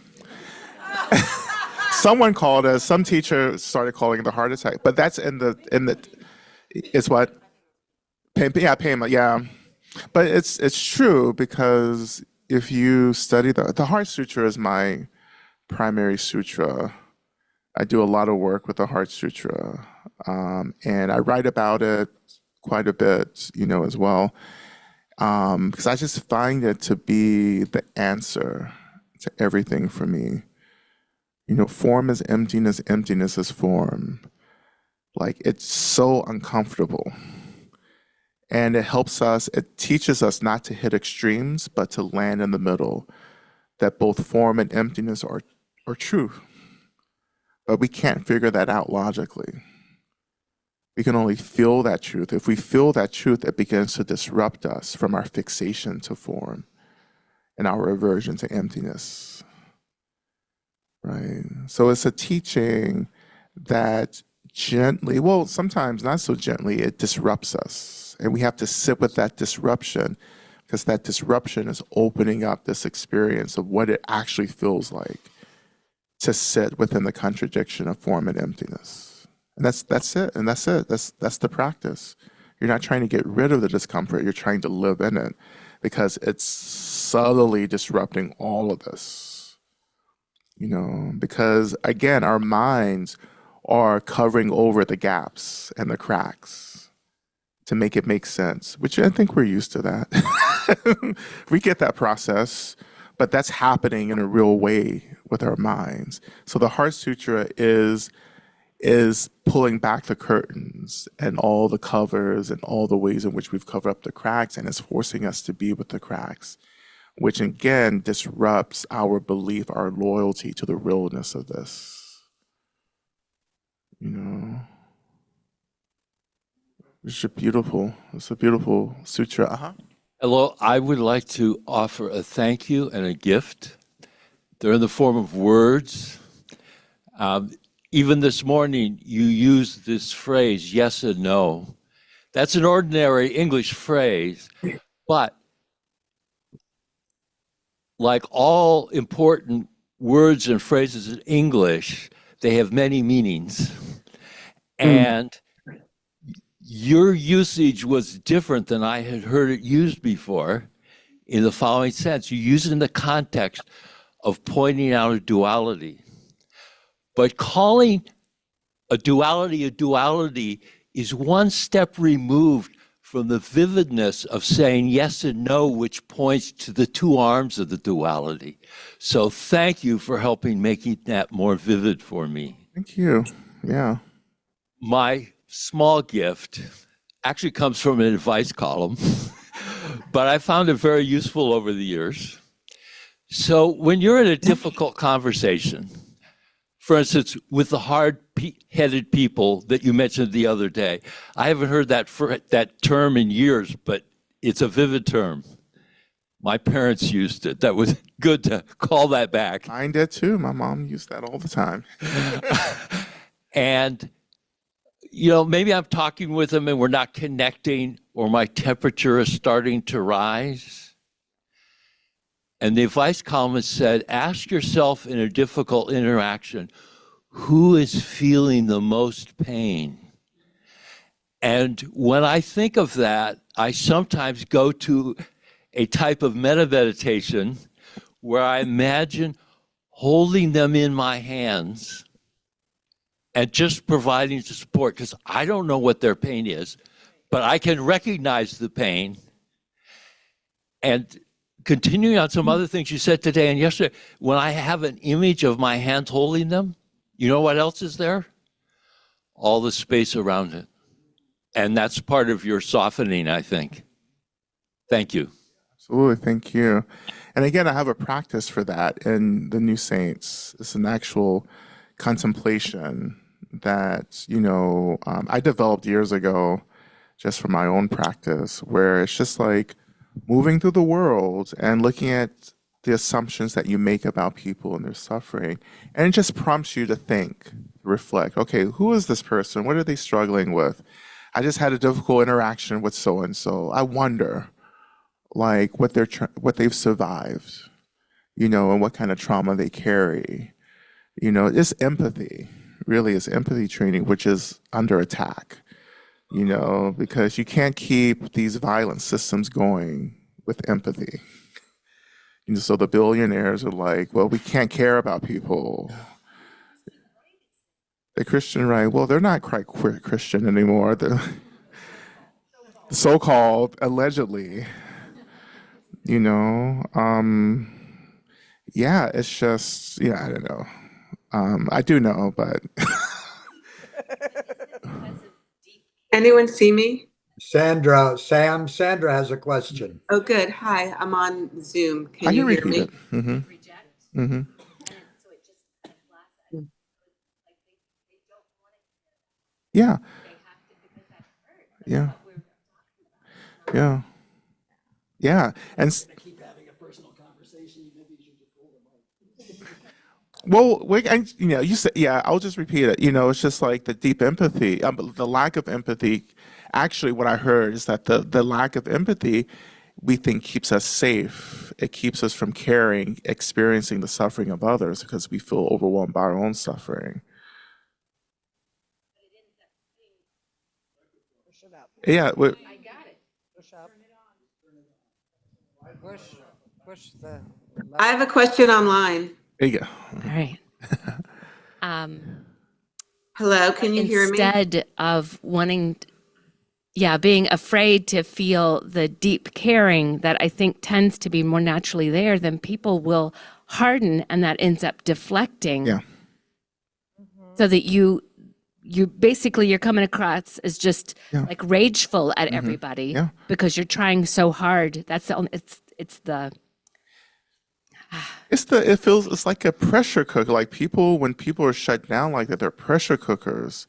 Someone called it. Some teacher started calling it the Heart Attack. But that's in the. It's what. Pema. Yeah, but it's true because if you study the Heart Sutra is my primary sutra. I do a lot of work with the Heart Sutra, and I write about it quite a bit, as well, because I just find it to be the answer to everything for me. Form is emptiness, emptiness is form. Like, it's so uncomfortable. And it teaches us not to hit extremes, but to land in the middle, that both form and emptiness are true. But we can't figure that out logically. We can only feel that truth. If we feel that truth, it begins to disrupt us from our fixation to form and our aversion to emptiness. Right? So it's a teaching that gently, well, sometimes not so gently, it disrupts us. And we have to sit with that disruption, because that disruption is opening up this experience of what it actually feels like to sit within the contradiction of form and emptiness. And that's it. And that's it. That's the practice. You're not trying to get rid of the discomfort. You're trying to live in it, because it's subtly disrupting all of this. Because again, our minds are covering over the gaps and the cracks to make it make sense, which I think we're used to that. We get that process, but that's happening in a real way with our minds. So the Heart Sutra is pulling back the curtains and all the covers and all the ways in which we've covered up the cracks, and it's forcing us to be with the cracks, which again disrupts our belief, our loyalty to the realness of this. It's a beautiful sutra. Hello, I would like to offer a thank you and a gift. They're in the form of words. Even this morning, you used this phrase, yes and no. That's an ordinary English phrase, but like all important words and phrases in English, they have many meanings. And your usage was different than I had heard it used before, in the following sense. You use it in the context of pointing out a duality. But calling a duality is one step removed from the vividness of saying yes and no, which points to the two arms of the duality. So thank you for helping making that more vivid for me. Thank you. Yeah. My small gift actually comes from an advice column, but I found it very useful over the years. So when you're in a difficult conversation, for instance, with the hard-headed people that you mentioned the other day, I haven't heard that term in years, but it's a vivid term. My parents used it. That was good to call that back. Mine did too. My mom used that all the time. And maybe I'm talking with them and we're not connecting, or my temperature is starting to rise. And the advice columnist said, ask yourself in a difficult interaction, who is feeling the most pain? And when I think of that, I sometimes go to a type of meditation where I imagine holding them in my hands and just providing support, because I don't know what their pain is, but I can recognize the pain. And continuing on some other things you said today and yesterday, when I have an image of my hand holding them, you know what else is there? All the space around it. And that's part of your softening, I think. Thank you. Absolutely, thank you. And again, I have a practice for that in the New Saints. It's an actual contemplation that, I developed years ago just for my own practice, where it's just like moving through the world and looking at the assumptions that you make about people and their suffering. And it just prompts you to think, reflect, okay, who is this person? What are they struggling with? I just had a difficult interaction with so and so. I wonder, like, what they've survived, and what kind of trauma they carry. It's empathy. Really, it's empathy training, which is under attack. Because you can't keep these violent systems going with empathy. So the billionaires are like, well, we can't care about people. The Christian right, well, they're not quite Christian anymore. The so-called, allegedly, yeah, it's just, I don't know. I do know, but Anyone see me? Sandra has a question. Oh, good. Hi, I'm on Zoom. I Can you can hear repeat me? it. Mm-hmm. Yeah. Yeah. Yeah. Yeah. And Keep having a personal conversation. Maybe you should just hold the mic. well, you said, yeah, I'll just repeat it. It's just like the deep empathy, the lack of empathy. Actually, what I heard is that the lack of empathy, we think, keeps us safe. It keeps us from caring, experiencing the suffering of others because we feel overwhelmed by our own suffering. Yeah. I have a question online. There you go. All right. Hello, can you hear me? Instead of being afraid to feel the deep caring that I think tends to be more naturally there, then people will harden and that ends up deflecting. Yeah. So that you're coming across as just like rageful at everybody because you're trying so hard. That's the only, it's like a pressure cooker. Like when people are shut down like that, they're pressure cookers,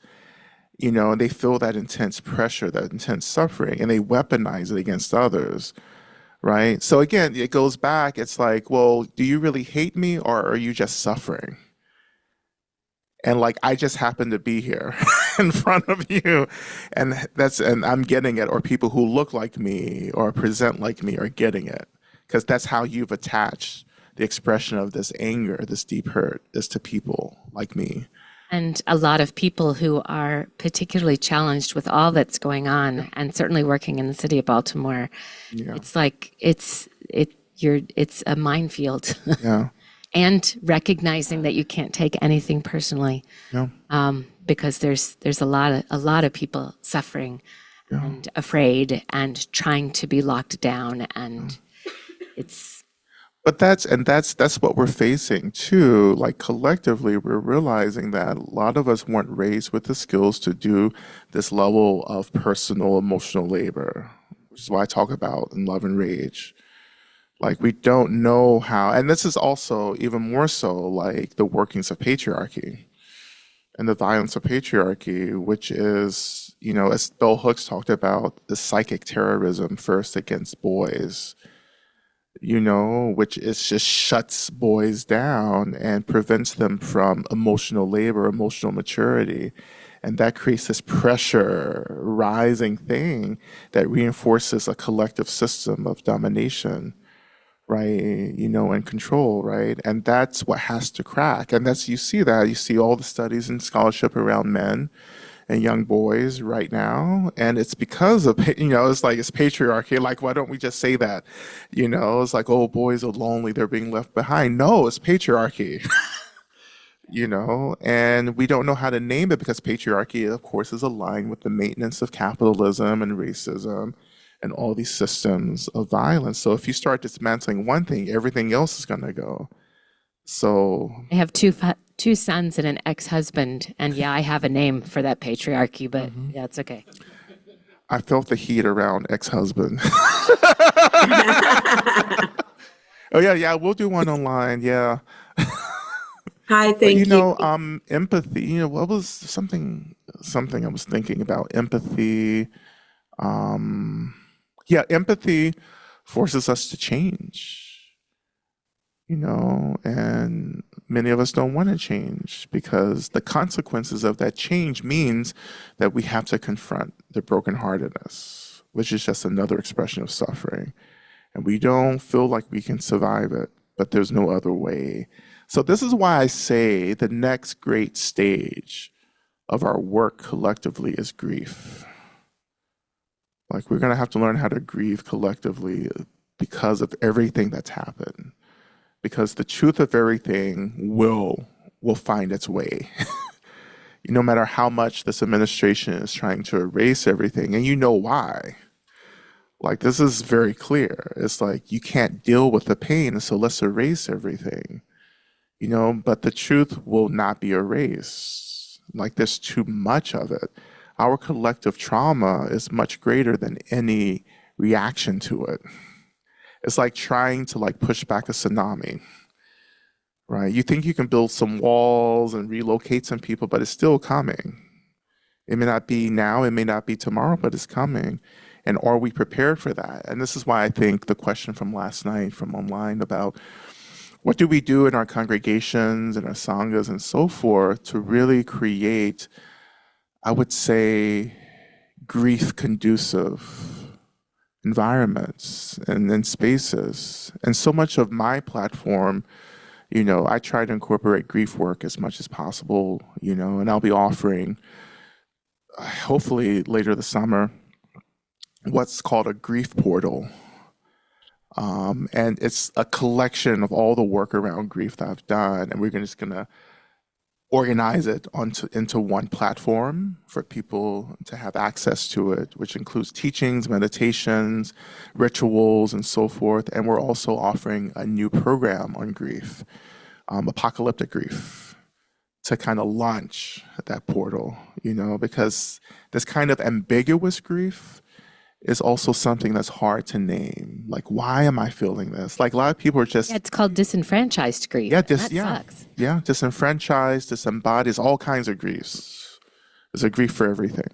and they feel that intense pressure, that intense suffering, and they weaponize it against others, right? So again, it goes back. It's like, well, do you really hate me or are you just suffering? And like, I just happen to be here in front of you, and I'm getting it, or people who look like me or present like me are getting it, because that's how you've attached the expression of this anger, this deep hurt, is to people like me. And a lot of people who are particularly challenged with all that's going on, and certainly working in the city of Baltimore, it's like it's a minefield. Yeah. And recognizing that you can't take anything personally, because there's a lot of people suffering and afraid and trying to be locked down, and it's. But that's what we're facing too. Like collectively, we're realizing that a lot of us weren't raised with the skills to do this level of personal emotional labor, which is why I talk about in Love and Rage. Like we don't know how, and this is also even more so like the workings of patriarchy and the violence of patriarchy, which is, as Bell Hooks talked about, the psychic terrorism first against boys, which is just shuts boys down and prevents them from emotional labor, emotional maturity. And that creates this pressure rising thing that reinforces a collective system of domination, right? And control, right? And that's what has to crack. And you see all the studies and scholarship around men and young boys right now. And it's because of, it's like, it's patriarchy. Like, why don't we just say that? It's like, oh, boys are lonely, they're being left behind. No, it's patriarchy. And we don't know how to name it because patriarchy, of course, is aligned with the maintenance of capitalism and racism and all these systems of violence. So if you start dismantling one thing, everything else is going to go. So I have two sons and an ex-husband, and I have a name for that patriarchy, but it's okay. I felt the heat around ex-husband. Oh yeah, we'll do one online. Yeah. Hi, thank you. Empathy. What was something I was thinking about? Empathy. Empathy forces us to change. And many of us don't want to change because the consequences of that change means that we have to confront the brokenheartedness, which is just another expression of suffering. And we don't feel like we can survive it, but there's no other way. So this is why I say the next great stage of our work collectively is grief. Like, we're going to have to learn how to grieve collectively because of everything that's happened. Because the truth of everything will find its way. No matter how much this administration is trying to erase everything, and you know why. Like, this is very clear. It's like, you can't deal with the pain, so let's erase everything. But the truth will not be erased. Like, there's too much of it. Our collective trauma is much greater than any reaction to it. It's like trying to push back a tsunami, right? You think you can build some walls and relocate some people, but it's still coming. It may not be now, it may not be tomorrow, but it's coming. And are we prepared for that? And this is why I think the question from last night from online about what do we do in our congregations and our sanghas and so forth to really create, I would say, grief-conducive environments and spaces. And so much of my platform, I try to incorporate grief work as much as possible, and I'll be offering, hopefully later this summer, what's called a grief portal. And it's a collection of all the work around grief that I've done, and we're just going to organize it into one platform for people to have access to it, which includes teachings, meditations, rituals, and so forth. And we're also offering a new program on grief, apocalyptic grief, to kind of launch that portal, because this kind of ambiguous grief is also something that's hard to name. Like, why am I feeling this? Like, a lot of people are just... Yeah, it's called disenfranchised grief. Yeah, that sucks. Yeah, disenfranchised, disembodied, all kinds of griefs. There's a grief for everything.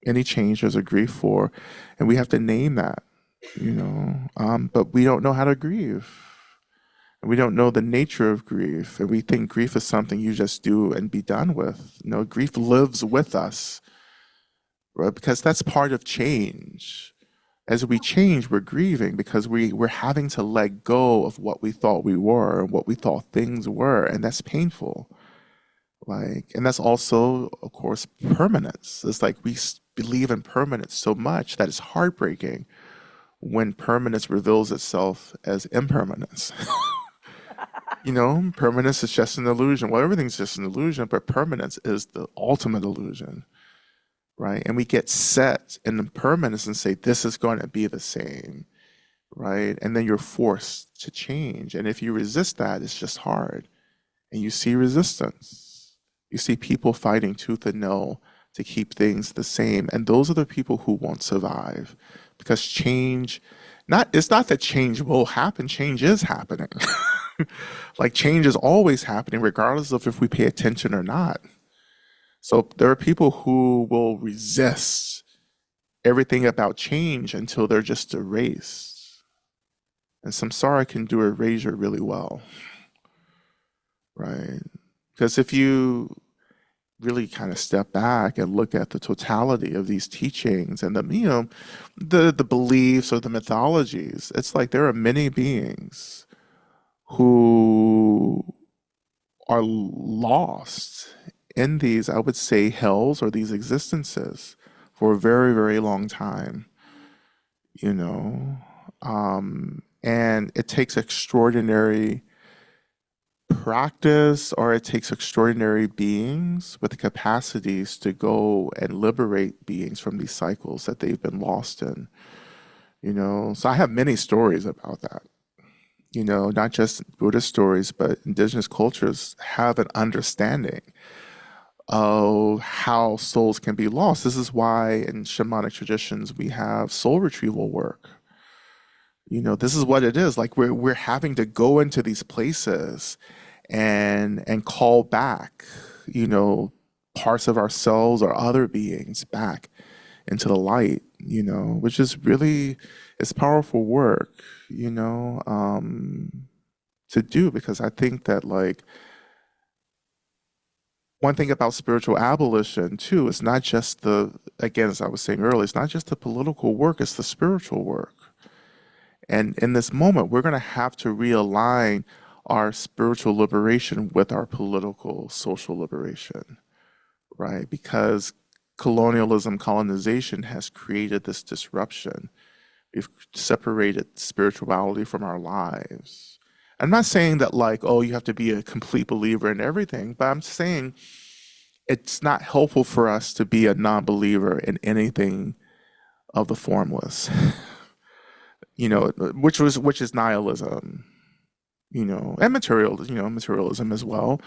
Any change, there's a grief for, and we have to name that, but we don't know how to grieve. And we don't know the nature of grief, and we think grief is something you just do and be done with. Grief lives with us. Right? Because that's part of change. As we change, we're grieving because we're having to let go of what we thought we were and what we thought things were, and that's painful. And that's also, of course, permanence. It's like we believe in permanence so much that it's heartbreaking when permanence reveals itself as impermanence. Permanence is just an illusion. Well, everything's just an illusion, but permanence is the ultimate illusion. Right? And we get set in impermanence and say, this is going to be the same, right? And then you're forced to change. And if you resist that, it's just hard. And you see resistance. You see people fighting tooth and nail to keep things the same. And those are the people who won't survive. Because change, it's not that change will happen, change is happening. Change is always happening, regardless of if we pay attention or not. So there are people who will resist everything about change until they're just erased. And samsara can do erasure really well, right? Because if you really kind of step back and look at the totality of these teachings and the beliefs or the mythologies, it's like there are many beings who are lost in these, I would say, hells or these existences for a very, very long time, and it takes extraordinary practice, or it takes extraordinary beings with the capacities to go and liberate beings from these cycles that they've been lost in, So I have many stories about that, not just Buddhist stories, but indigenous cultures have an understanding of how souls can be lost. This is why in shamanic traditions we have soul retrieval work. This is what it is. Like we're having to go into these places and call back, parts of ourselves or other beings back into the light, which is really, it's powerful work, to do, because I think that one thing about spiritual abolition too, it's not just again, as I was saying earlier, it's not just the political work, it's the spiritual work. And in this moment, we're going to have to realign our spiritual liberation with our political, social liberation, right? Because colonization has created this disruption. We've separated spirituality from our lives. I'm not saying that like, oh, you have to be a complete believer in everything, but I'm saying it's not helpful for us to be a non-believer in anything of the formless, which is nihilism, and materialism as well.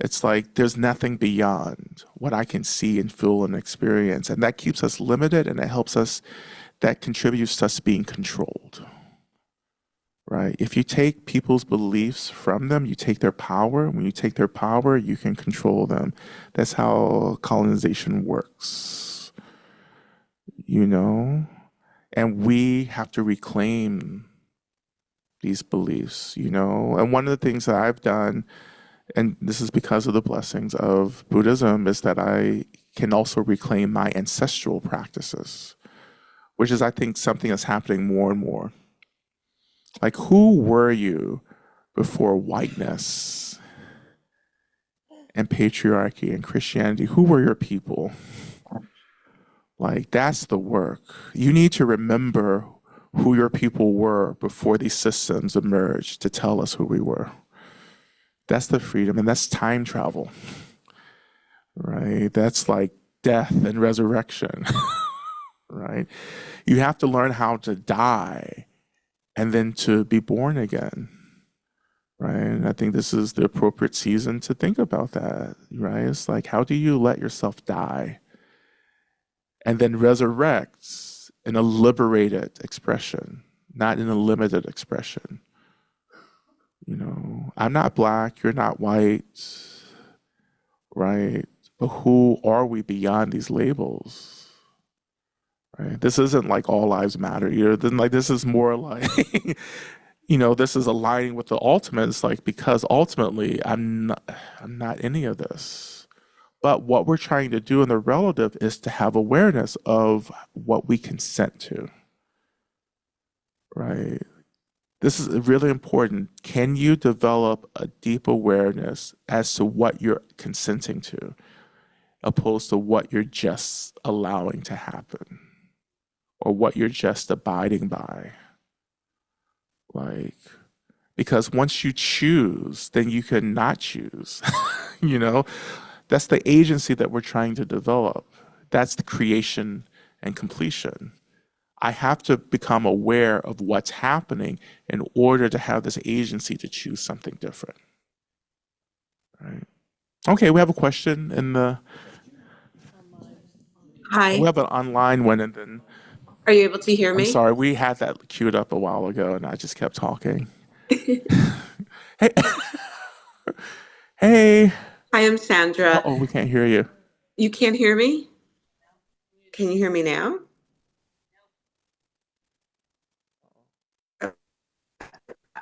It's like there's nothing beyond what I can see and feel and experience, and that keeps us limited, and that contributes to us being controlled. Right? If you take people's beliefs from them, you take their power. When you take their power, you can control them. That's how colonization works. And we have to reclaim these beliefs, And one of the things that I've done, and this is because of the blessings of Buddhism, is that I can also reclaim my ancestral practices, which is, I think, something that's happening more and more. Like, who were you before whiteness and patriarchy and Christianity? Who were your people? Like, that's the work. You need to remember who your people were before these systems emerged to tell us who we were. That's the freedom, and that's time travel, right? That's like death and resurrection, right? You have to learn how to die and then to be born again, right? And I think this is the appropriate season to think about that, right? It's like, how do you let yourself die and then resurrect in a liberated expression, not in a limited expression? I'm not Black, you're not white, right? But who are we beyond these labels? Right? This isn't like all lives matter either. Then like this is more like, this is aligning with the ultimate. It's like, because ultimately I'm not any of this. But what we're trying to do in the relative is to have awareness of what we consent to. Right? This is really important. Can you develop a deep awareness as to what you're consenting to, opposed to what you're just allowing to happen, or what you're just abiding by? Like, because once you choose, then you can not choose. That's the agency that we're trying to develop. That's the creation and completion. I have to become aware of what's happening in order to have this agency to choose something different. Right? Okay, we have a question in the. Hi. We have an online one, and then. Are you able to hear me? I'm sorry, we had that queued up a while ago, and I just kept talking. Hey. Hey. Hi, I'm Sandra. Oh, we can't hear you. You can't hear me? Can you hear me now?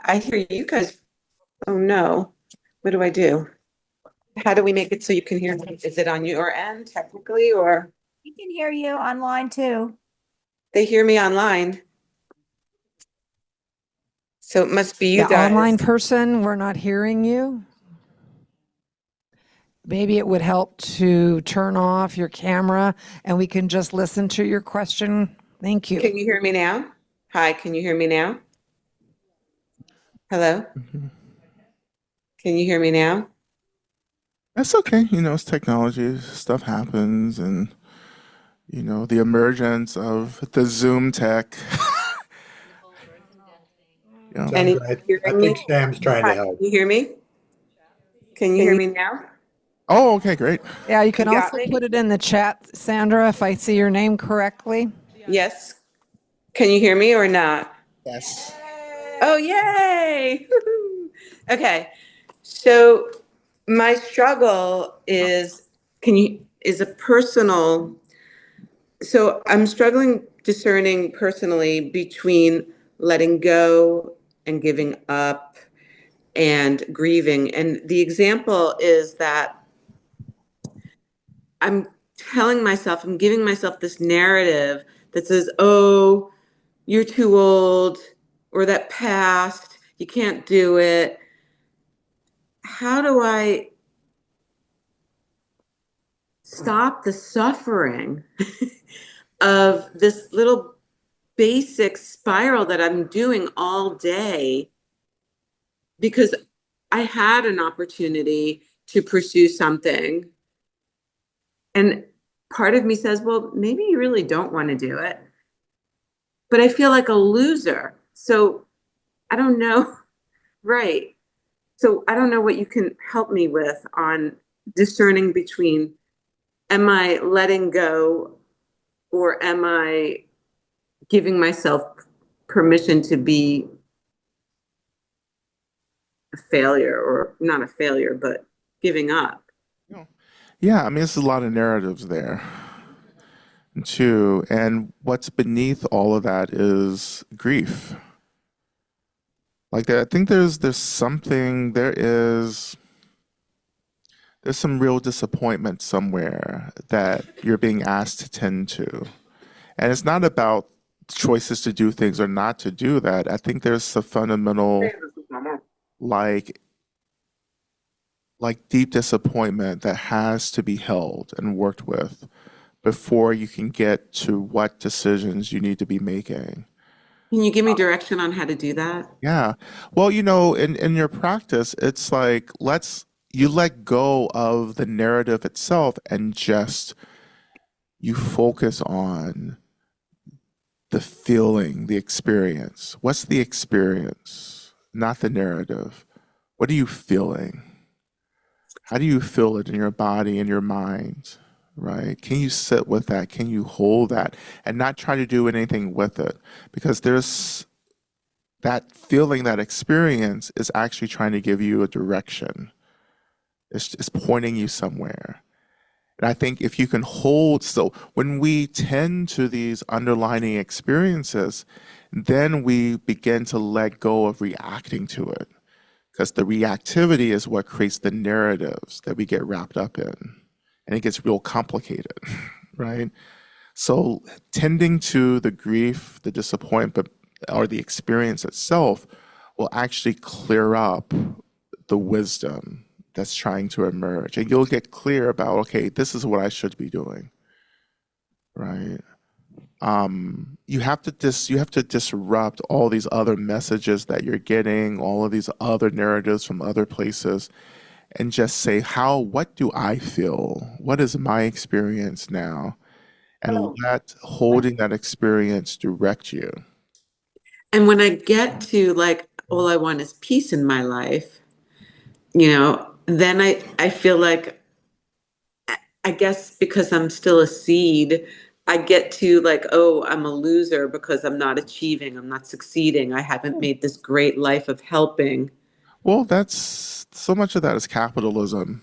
I hear you guys. Oh no. What do I do? How do we make it so you can hear me? Is it on your end technically, or? We can hear you online too. They hear me online. So it must be you guys. Online person, we're not hearing you. Maybe it would help to turn off your camera and we can just listen to your question. Thank you. Can you hear me now? Hi, can you hear me now? Hello? Mm-hmm. Can you hear me now? That's okay. It's technology. Stuff happens, and the emergence of the Zoom tech. Sandra, I think Sam's trying to help. Can you hear me? Can you hear me now? Oh, okay, great. Yeah, you can You got also me? put it in the chat, Sandra, if I see your name correctly. Yes. Can you hear me or not? Yes. Oh, yay! Okay. So my struggle is a personal. So I'm struggling discerning personally between letting go and giving up and grieving. And the example is that I'm telling myself, I'm giving myself this narrative that says, oh, you're too old, or that past, you can't do it. How do I stop the suffering of this little basic spiral that I'm doing all day? Because I had an opportunity to pursue something. And part of me says, well, maybe you really don't want to do it. But I feel like a loser. So I don't know. Right. So I don't know what you can help me with on discerning between, am I letting go, or am I giving myself permission to be a failure, or not a failure, but giving up? Yeah, I mean, there's a lot of narratives there too. And what's beneath all of that is grief. Like I think there's something, there's some real disappointment somewhere that you're being asked to tend to. And it's not about choices to do things or not to do that. I think there's a fundamental like deep disappointment that has to be held and worked with before you can get to what decisions you need to be making. Can you give me direction on how to do that? Yeah. Well, in your practice, it's like you let go of the narrative itself and just you focus on the feeling, the experience. What's the experience, not the narrative? What are you feeling? How do you feel it in your body and your mind? Right? Can you sit with that? Can you hold that and not try to do anything with it? Because there's that feeling, that experience is actually trying to give you a direction. It's pointing you somewhere. And I think if you can so when we tend to these underlying experiences, then we begin to let go of reacting to it. Because the reactivity is what creates the narratives that we get wrapped up in. And it gets real complicated, right? So tending to the grief, the disappointment, or the experience itself will actually clear up the wisdom that's trying to emerge. And you'll get clear about, okay, this is what I should be doing, right? You have to disrupt all these other messages that you're getting, all of these other narratives from other places, and just say, what do I feel? What is my experience now? And let holding that experience direct you. And when I get to like, all I want is peace in my life, then I feel like, I guess because I'm still a seed, I get to like, oh, I'm a loser because I'm not achieving, I'm not succeeding, I haven't made this great life of helping. Well, that's so much of that is capitalism.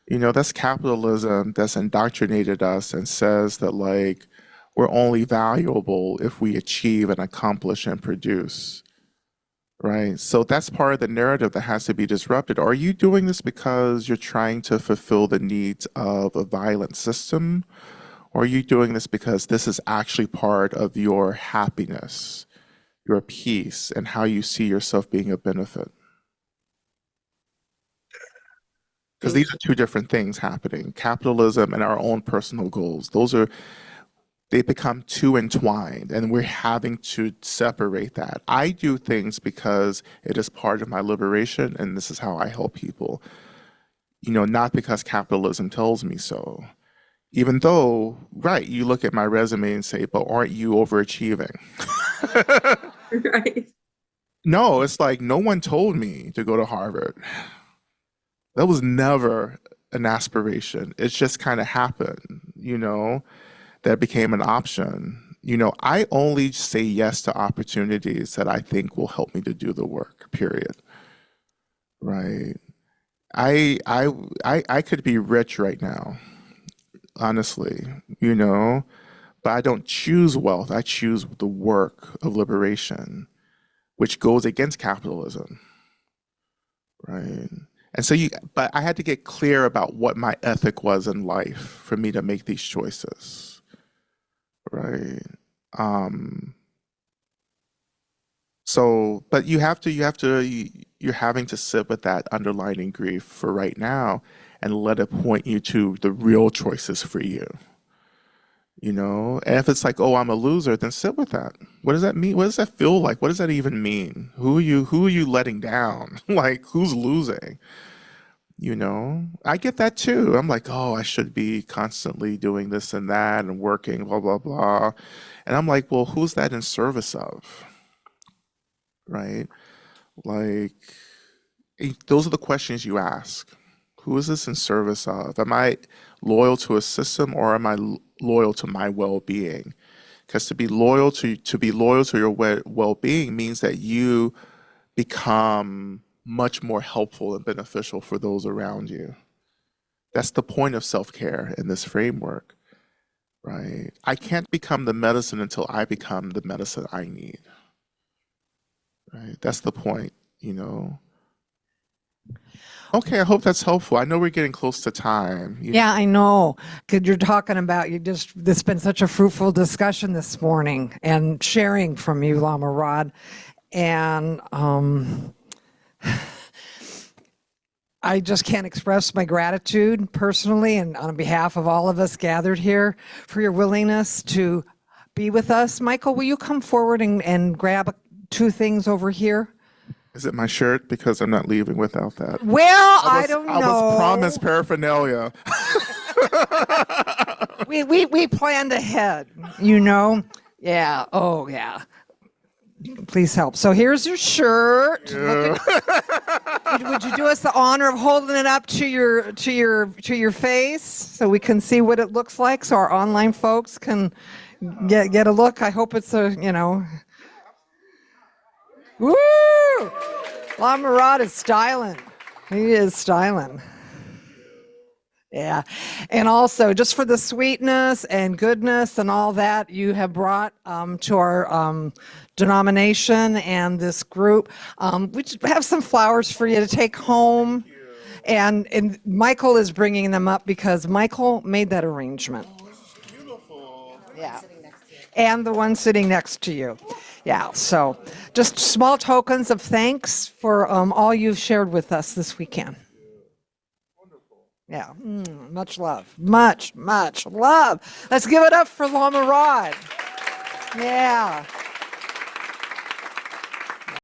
That's capitalism that's indoctrinated us and says that like we're only valuable if we achieve and accomplish and produce. Right. So that's part of the narrative that has to be disrupted. Are you doing this because you're trying to fulfill the needs of a violent system? Or are you doing this because this is actually part of your happiness, your peace, and how you see yourself being a benefit? Because these are two different things happening. Capitalism and our own personal goals. They become too entwined, and we're having to separate that. I do things because it is part of my liberation, and this is how I help people. Not because capitalism tells me so. Even though, right, you look at my resume and say, but aren't you overachieving? Right. No, it's like no one told me to go to Harvard. That was never an aspiration. It just kind of happened, that became an option. I only say yes to opportunities that I think will help me to do the work, period. Right. I could be rich right now, honestly, but I don't choose wealth. I choose the work of liberation, which goes against capitalism. Right. And so but I had to get clear about what my ethic was in life for me to make these choices, right? But you're having to sit with that underlying grief for right now and let it point you to the real choices for you. And if it's like, oh, I'm a loser, then sit with that. What does that mean? What does that feel like? What does that even mean? Who are you letting down? Like, who's losing? I get that too. I'm like, oh, I should be constantly doing this and that and working, blah, blah, blah. And I'm like, well, who's that in service of? Right? Like, those are the questions you ask. Who is this in service of? Am I loyal to a system, or am I loyal to my well-being? Because to be loyal to your well-being means that you become much more helpful and beneficial for those around you. That's the point of self-care in this framework, right? I can't become the medicine until I become the medicine I need. Right? That's the point, Okay, I hope that's helpful. I know we're getting close to time. Yeah, I know. Because you're talking about, this been such a fruitful discussion this morning and sharing from you, Lama Rod. And I just can't express my gratitude personally and on behalf of all of us gathered here for your willingness to be with us. Michael, will you come forward and grab 2 things over here? Is it my shirt? Because I'm not leaving without that. Well, I don't know. I was promised paraphernalia. we planned ahead, Yeah. Oh, yeah. Please help. So here's your shirt. Yeah. Would you do us the honor of holding it up to your face so we can see what it looks like, so our online folks can get a look? I hope it's Woo! Lama Rod is styling. He is styling. Yeah. And also, just for the sweetness and goodness and all that you have brought to our denomination and this group, we just have some flowers for you to take home. And Michael is bringing them up because Michael made that arrangement. Beautiful. Yeah. And the one sitting next to you. Yeah, so just small tokens of thanks for all you've shared with us this weekend. Yeah, much love. Much, much love. Let's give it up for Lama Rod. Yeah.